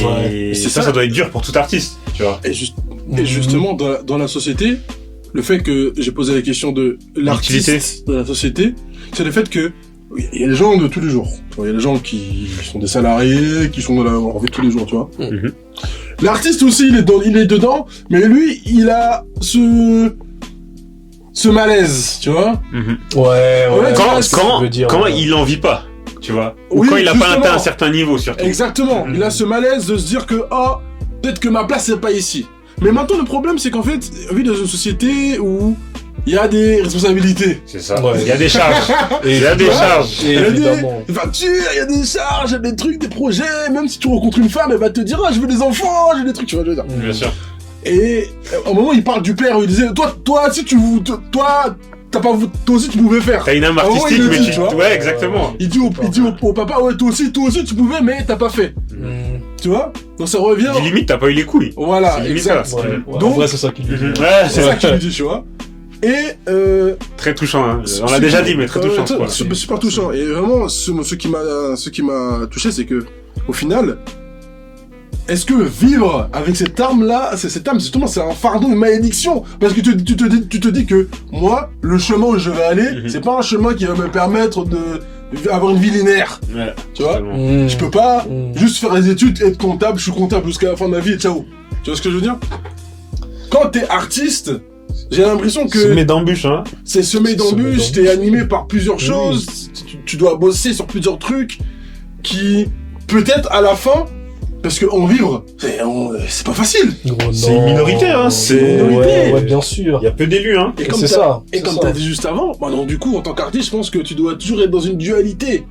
ça doit être dur pour tout artiste, tu vois. Et justement, dans la société, le fait que j'ai posé la question de l'artiste de la société, c'est le fait que il y a les gens de tous les jours. Il y a les gens qui sont des salariés, qui sont dans la vie de tous les jours, tu vois. Mhm. L'artiste aussi, il est dedans, mais lui, il a ce malaise, tu vois. Ouais. Comment il en vit pas, tu vois. Ou Oui, quand il a pas justement. atteint un certain niveau, surtout. Exactement. Il a ce malaise de se dire que, peut-être que ma place c'est pas ici. Mais maintenant, le problème, c'est qu'en fait, on vit dans une société où il y a des responsabilités. C'est ça. Ouais. Il y a des charges. Il y a des charges. Il y a Évidemment. des factures, il y a des charges, il y a des trucs, des projets. Même si tu rencontres une femme, elle va te dire, je veux des enfants, j'ai des trucs, tu vois, je veux dire. Bien sûr. Et au moment où il parle du père, il disait, toi, si toi, toi aussi tu pouvais faire. T'as une âme Ah ouais, artistique, il le mais dit, tu vois. ouais, exactement. Il dit au papa, ouais, toi aussi tu pouvais, mais t'as pas fait. Tu vois? Donc ça revient. Dis limite, t'as pas eu les couilles. Voilà, C'est limite exact. ça. Ouais. Donc- En vrai, c'est ça qu'il dit. Ouais, C'est ça qu'il lui dit, tu vois. Et très touchant, hein. On l'a déjà dit, mais très touchant, quoi. super touchant. Et vraiment, ce qui m'a touché, c'est que, au final, est-ce que vivre avec cette arme-là, cette arme, justement, c'est un fardeau, une malédiction? Parce que tu te dis que, moi, le chemin où je vais aller, c'est pas un chemin qui va me permettre avoir une vie linéaire. Ouais, Tu vois? totalement. Je peux pas juste faire les études, être comptable, je suis comptable jusqu'à la fin de ma vie et ciao. Tu vois ce que je veux dire? Quand t'es artiste, j'ai l'impression que Semé d'embûches, hein. c'est semé d'embûches, t'es animé par plusieurs choses, tu dois bosser sur plusieurs trucs qui, peut-être à la fin, parce que en vivre, c'est pas facile. C'est une minorité, hein, c'est- Ouais, bien sûr. Il y a peu d'élus, hein. Et comme C'est t'as- ça, Et c'est comme ça. t'as dit juste avant, donc du coup, en tant qu'artiste, je pense que tu dois toujours être dans une dualité.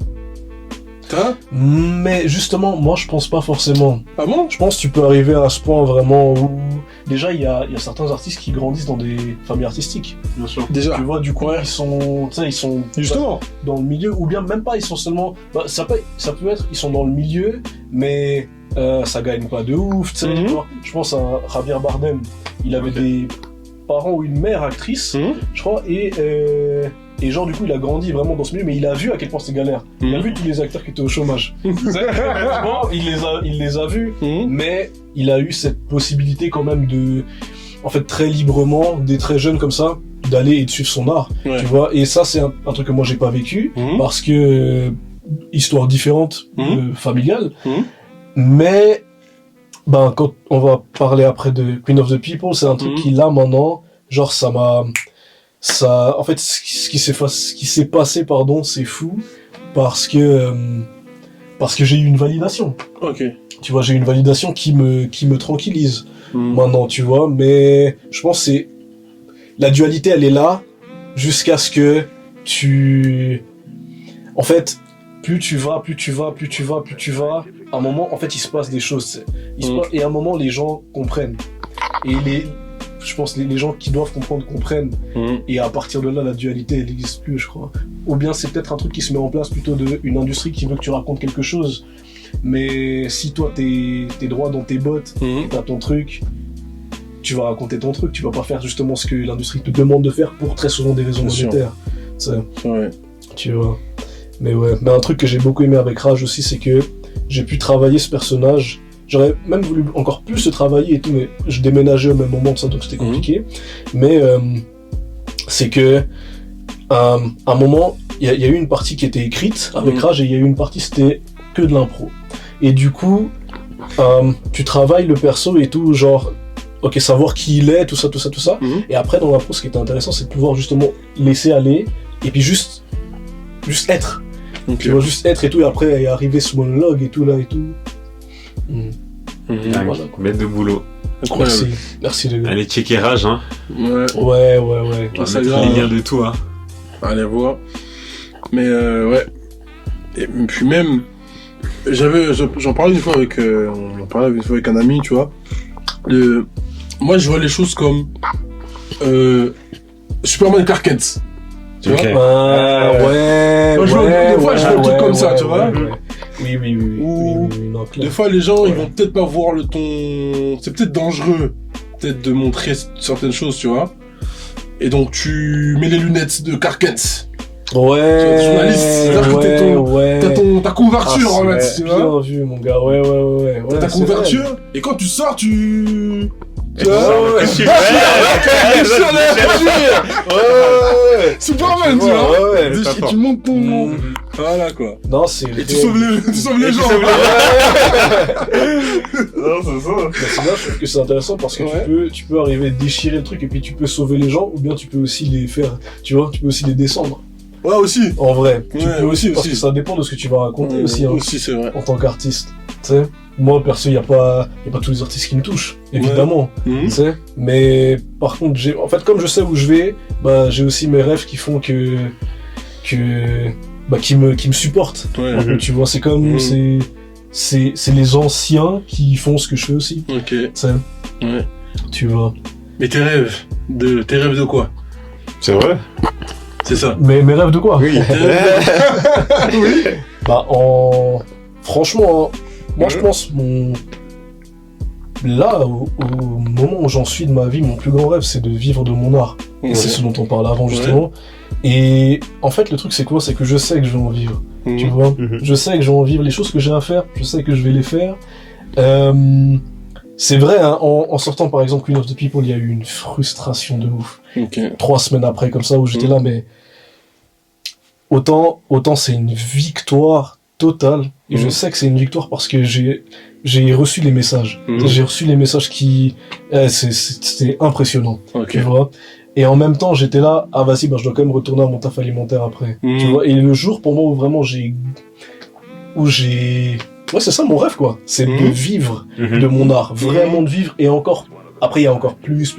Hein? Mais justement, moi, je pense pas forcément. Ah bon? Je pense que tu peux arriver à ce point vraiment où... Déjà, il y a certains artistes qui grandissent dans des familles artistiques. Bien sûr. Déjà. Tu vois, du coup, ils sont Justement. dans le milieu, ou bien même pas, ils sont seulement... ça peut être, ils sont dans le milieu, mais ça gagne pas de ouf, tu sais. Mhm. Tu vois. Je pense à Javier Bardem. Il avait des parents ou une mère actrice, je crois, et genre, du coup, il a grandi vraiment dans ce milieu, mais il a vu à quel point c'était galère. Il a vu tous les acteurs qui étaient au chômage. Bon, il les a vus, mais il a eu cette possibilité quand même de, en fait, très librement, dès très jeune comme ça, d'aller et de suivre son art, Ouais. tu vois. Et ça, c'est un truc que moi, j'ai pas vécu, Mhm. parce que, histoire différente, familiale, Mhm. mais, quand on va parler après de Queen of the People, c'est un truc qui, là, maintenant, genre, en fait, ce qui s'est passé, c'est fou, parce que j'ai eu une validation. Ok. Tu vois, j'ai une validation qui me tranquillise maintenant, tu vois, mais je pense que la dualité, elle est là, jusqu'à ce que en fait, plus tu vas, à un moment, en fait, il se passe des choses, et à un moment, les gens comprennent. Et je pense que les gens qui doivent comprendre comprennent. Et à partir de là, la dualité, elle n'existe plus, je crois. Ou bien c'est peut-être un truc qui se met en place plutôt d'une industrie qui veut que tu racontes quelque chose. Mais si toi, t'es droit dans tes bottes, t'as ton truc, tu vas raconter ton truc. Tu vas pas faire justement ce que l'industrie te demande de faire pour très souvent des raisons Bien sûr. monétaires. Ça, Ouais. tu vois. Mais ouais. Mais un truc que j'ai beaucoup aimé avec Rage aussi, c'est que j'ai pu travailler ce personnage. J'aurais même voulu encore plus le travailler et tout, mais je déménageais au même moment de ça, donc c'était compliqué. Mais c'est que à un moment, il y a eu une partie qui était écrite avec Rage et il y a eu une partie c'était que de l'impro. Et du coup, tu travailles le perso et tout, genre, ok, savoir qui il est, tout ça. Et après, dans l'impro, ce qui était intéressant, c'est de pouvoir justement laisser aller et puis juste être. Ok. Tu vois, juste être et tout, et après, y arriver ce monologue et tout, là et tout. Dingue. Voilà, quoi. Bête de boulot. Incroyable. Merci les gars. Allez, checker Rage, hein. Ouais. Ouais. On va ça mettre ira, les liens de tout, hein. Allez voir. Mais ouais. Et puis même, j'en parlais une fois avec, on en parlait une fois avec un ami, tu vois. Moi, je vois les choses comme Superman et Clark Kent. Tu Ok. vois. Ouais. Moi, je vois- des fois, je vois le truc comme ça, tu vois. Oui, Ou- non, clair. Des fois, les gens, ils vont peut-être pas voir le ton. C'est peut-être dangereux peut-être de montrer certaines choses, tu vois. Et donc tu mets les lunettes de Karkens. Ouais. Journaliste, c'est-à-dire que t'as ta couverture en fait, tu vois. Bien vu, mon gars. Ouais. T'as ta couverture, et quand tu sors, tu... Superman, tu vois. Ouais. Tu montes ton... Voilà, quoi. Non, c'est... Et tu sauves les gens. Non, c'est ça. C'est là, je trouve que c'est intéressant parce que tu peux arriver à déchirer le truc et puis tu peux sauver les gens, ou bien tu peux aussi les faire, tu vois, tu peux aussi les descendre. Ouais, aussi. En vrai. Tu peux aussi. Parce que ça dépend de ce que tu vas raconter aussi. Hein, aussi, c'est vrai. en tant qu'artiste. Tu sais, moi, perso, y a pas tous les artistes qui me touchent, évidemment. Tu sais, mais par contre, en fait, comme je sais où je vais, bah, j'ai aussi mes rêves qui font qui me supportent. Ouais. Tu vois, c'est comme, c'est les anciens qui font ce que je fais aussi. Ok. Tu sais. Ouais. Tu vois. Mais tes rêves de quoi? C'est vrai. C'est ça. Mais mes rêves de quoi? Oui. Oui. Bah, franchement, hein, moi je pense là, au moment où j'en suis de ma vie, mon plus grand rêve, c'est de vivre de mon art. Et c'est ce dont on parlait avant, justement. Et en fait, le truc, c'est quoi? C'est que je sais que je vais en vivre. Tu vois? Je sais que je vais en vivre. Les choses que j'ai à faire, je sais que je vais les faire. C'est vrai, hein, en sortant par exemple Queen of the People, il y a eu une frustration de ouf. 3 semaines après, comme ça, où j'étais là, mais autant c'est une victoire totale. Et je sais que c'est une victoire parce que j'ai reçu les messages. J'ai reçu les messages qui... c'était impressionnant, tu vois. Et en même temps, j'étais là, ah vas-y, bah, je dois quand même retourner à mon taf alimentaire après. Tu vois. Et le jour, pour moi, où vraiment ouais, c'est ça mon rêve, quoi. C'est de vivre de mon art. Vraiment de vivre. Et encore, après, il y a encore plus.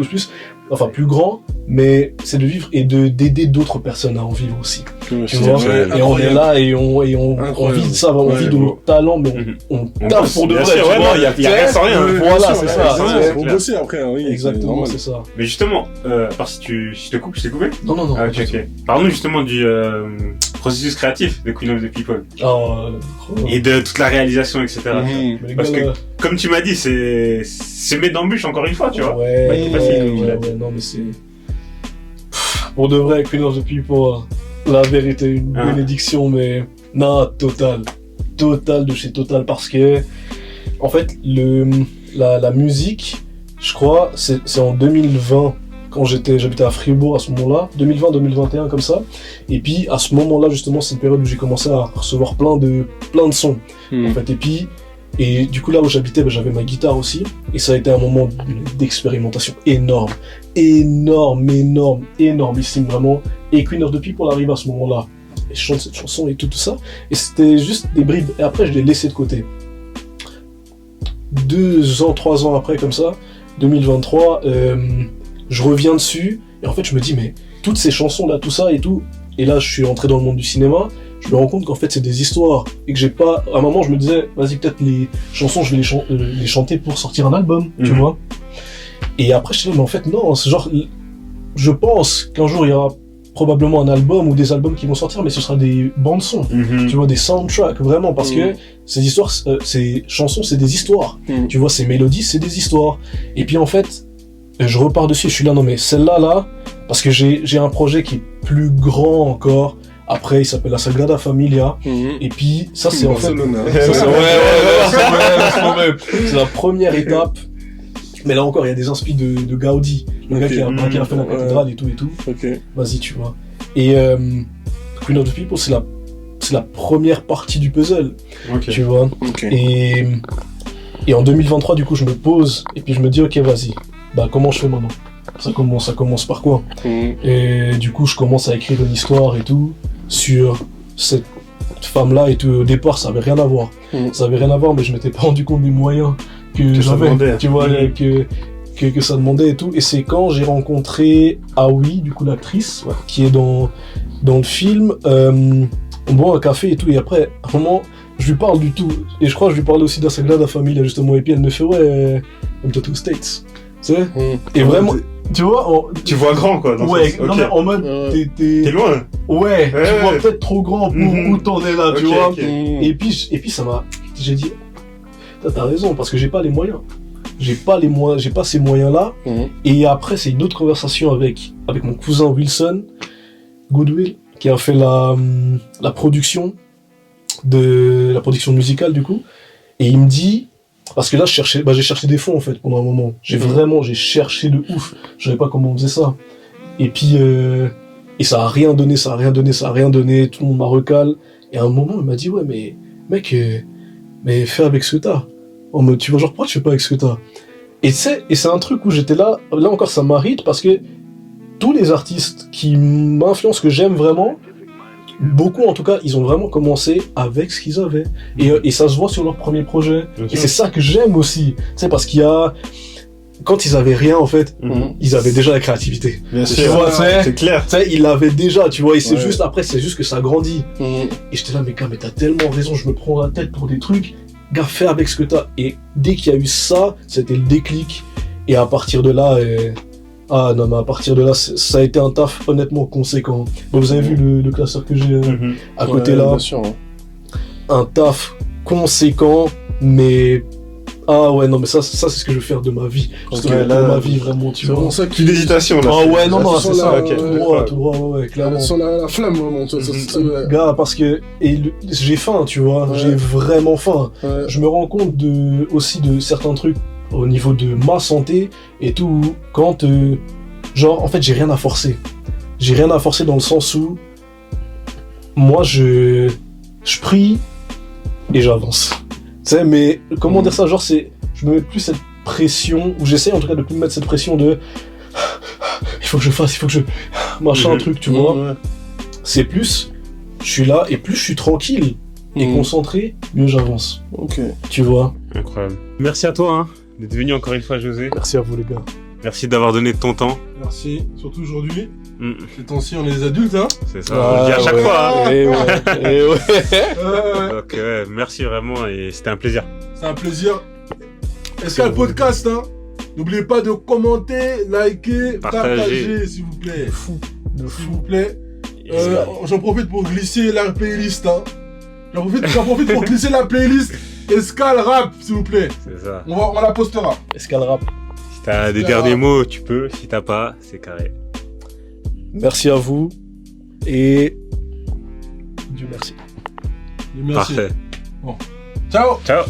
Enfin, plus grand. Mais c'est de vivre et d'aider d'autres personnes à en vivre aussi. Tu vois. Et on est là et on vit de ça. On vit de nos talents, mais on taffe pour de vrai. Tu vois. Il y a rien sans rien. Voilà, c'est ça. On bosser après, oui. Exactement, c'est ça. Mais justement, si je te coupe, je t'ai coupé? Non. Ah, ok. Parlons justement du processus créatif de Queen of the People. Et de toute la réalisation, etc. Parce que, comme tu m'as dit, c'est semé d'embûches encore une fois, tu vois. Ouais, non, mais c'est... Pour de vrai, Queen of the People, la vérité, une bénédiction, mais... Non, total de chez Total, parce que, en fait, la musique, je crois, c'est en 2020, quand j'habitais à Fribourg à ce moment-là, 2020-2021 comme ça, et puis à ce moment-là, justement, c'est une période où j'ai commencé à recevoir plein de sons, en fait, et du coup, là où j'habitais, bah, j'avais ma guitare aussi, et ça a été un moment d'expérimentation énormissime, vraiment. Et Queen of the People arrive à ce moment-là, et je chante cette chanson et tout ça, et c'était juste des bribes, et après, je l'ai laissé de côté. 2 ans, 3 ans après, comme ça, 2023, je reviens dessus, et en fait, je me dis, mais toutes ces chansons-là, tout ça et tout, et là, je suis entré dans le monde du cinéma, je me rends compte qu'en fait c'est des histoires et que j'ai pas... À un moment je me disais, vas-y peut-être les chansons je vais les chanter pour sortir un album, tu vois. Et après je me dis, mais en fait non, c'est genre... Je pense qu'un jour il y aura probablement un album ou des albums qui vont sortir, mais ce sera des bandes son, tu vois, des soundtracks, vraiment, parce que ces histoires, ces chansons c'est des histoires, tu vois, ces mélodies c'est des histoires. Et puis en fait, je repars dessus, je suis là, non mais celle-là, là, parce que j'ai un projet qui est plus grand encore. Après, il s'appelle la Sagrada Familia. Et puis, ça, c'est en fait... C'est la première étape. Mais là encore, il y a des inspi de Gaudi. Le gars qui a fait la cathédrale et tout. Vas-y, tu vois. Et Queen of the People, c'est la première partie du puzzle. Tu vois. Et en 2023, du coup, je me pose. Et puis, je me dis, ok, vas-y. Bah, comment je fais maintenant? Ça commence par quoi? Et du coup, je commence à écrire une histoire et tout sur cette femme-là et tout. Au départ, ça avait rien à voir. Ça avait rien à voir, mais je m'étais pas rendu compte des moyens que j'avais, tu vois, que ça demandait et tout. Et c'est quand j'ai rencontré Aoi, du coup l'actrice, qui est dans le film. On boit un café et tout, et après, à un moment, je lui parle du tout. Et je crois que je lui parlais aussi de la Sagrada Familia, justement. Et puis elle me fait, I'm to States. Tu sais? Et vraiment... Tu vois, tu vois grand, quoi. Non, mais en mode, t'es loin. Ouais, tu vois peut-être trop grand pour où t'en es là, tu vois. Et puis ça m'a... J'ai dit, t'as raison, parce que j'ai pas les moyens. j'ai pas ces moyens-là. Et après, c'est une autre conversation avec mon cousin Wilson Goodwill, qui a fait la production musicale, du coup. Et il me dit, parce que là, j'ai cherché des fonds, en fait, pendant un moment. J'ai cherché de ouf. Je savais pas comment on faisait ça. Et puis, et ça a rien donné. Tout le monde m'a recalé. Et à un moment, il m'a dit, ouais, mais, mec, mais fais avec ce que t'as. En mode, tu vois, genre, pourquoi tu fais pas avec ce que t'as? Et c'est un truc où j'étais là encore, ça m'arrête, parce que tous les artistes qui m'influencent, que j'aime vraiment, beaucoup en tout cas, ils ont vraiment commencé avec ce qu'ils avaient. Et ça se voit sur leur premier projet. Et c'est ça que j'aime aussi. Tu sais, parce qu'il y a... Quand ils avaient rien, en fait, ils avaient déjà la créativité. Bien sûr, c'est clair. Tu sais, ils l'avaient déjà, tu vois, et c'est juste que ça grandit. Et j'étais là, mais gars, mais t'as tellement raison, je me prends la tête pour des trucs. Gars, fais avec ce que t'as. Et dès qu'il y a eu ça, c'était le déclic. Et à partir de là, ça a été un taf honnêtement conséquent. Bon, vous avez vu le classeur que j'ai à côté là. Bien sûr. Un taf conséquent, mais... Ah ouais, non, mais ça c'est ce que je veux faire de ma vie. Parce que de ma vie, vraiment, tu vois. C'est Qu'une hésitation, là. Ah ouais, non, c'est ça. Tout droit, ouais, clairement. Sur la flamme, vraiment. Gars, parce que... j'ai faim, tu vois. J'ai vraiment faim. Je me rends compte aussi de certains trucs au niveau de ma santé et tout, quand... genre, en fait, j'ai rien à forcer. J'ai rien à forcer dans le sens où... Moi, je prie et j'avance. Tu sais, mais comment dire ça, genre, je me mets plus cette pression, ou j'essaie en tout cas de plus me mettre cette pression de il faut que je fasse, il faut que je machin un truc, tu vois. C'est plus, je suis là, et plus je suis tranquille et concentré, mieux j'avance. Ok. Tu vois. Incroyable. Merci à toi, d'être venu encore une fois, José. Merci à vous, les gars. Merci d'avoir donné de ton temps. Merci, surtout aujourd'hui. Ces temps-ci, on est des adultes, hein. C'est ça, on le dit à chaque fois. Donc, merci vraiment, et c'était un plaisir. C'est un plaisir. Est-ce qu'il y a le podcast, hein? N'oubliez pas de commenter, liker, partager, s'il vous plaît. S'il vous plaît. J'en profite pour glisser la playlist, hein. J'en profite pour glisser la playlist Escale Rap, s'il vous plaît. C'est ça. On la postera. Escale Rap. Si t'as des derniers mots, tu peux. Si t'as pas, c'est carré. Merci à vous. Et... Dieu merci. Merci. Parfait. Bon. Ciao. Ciao.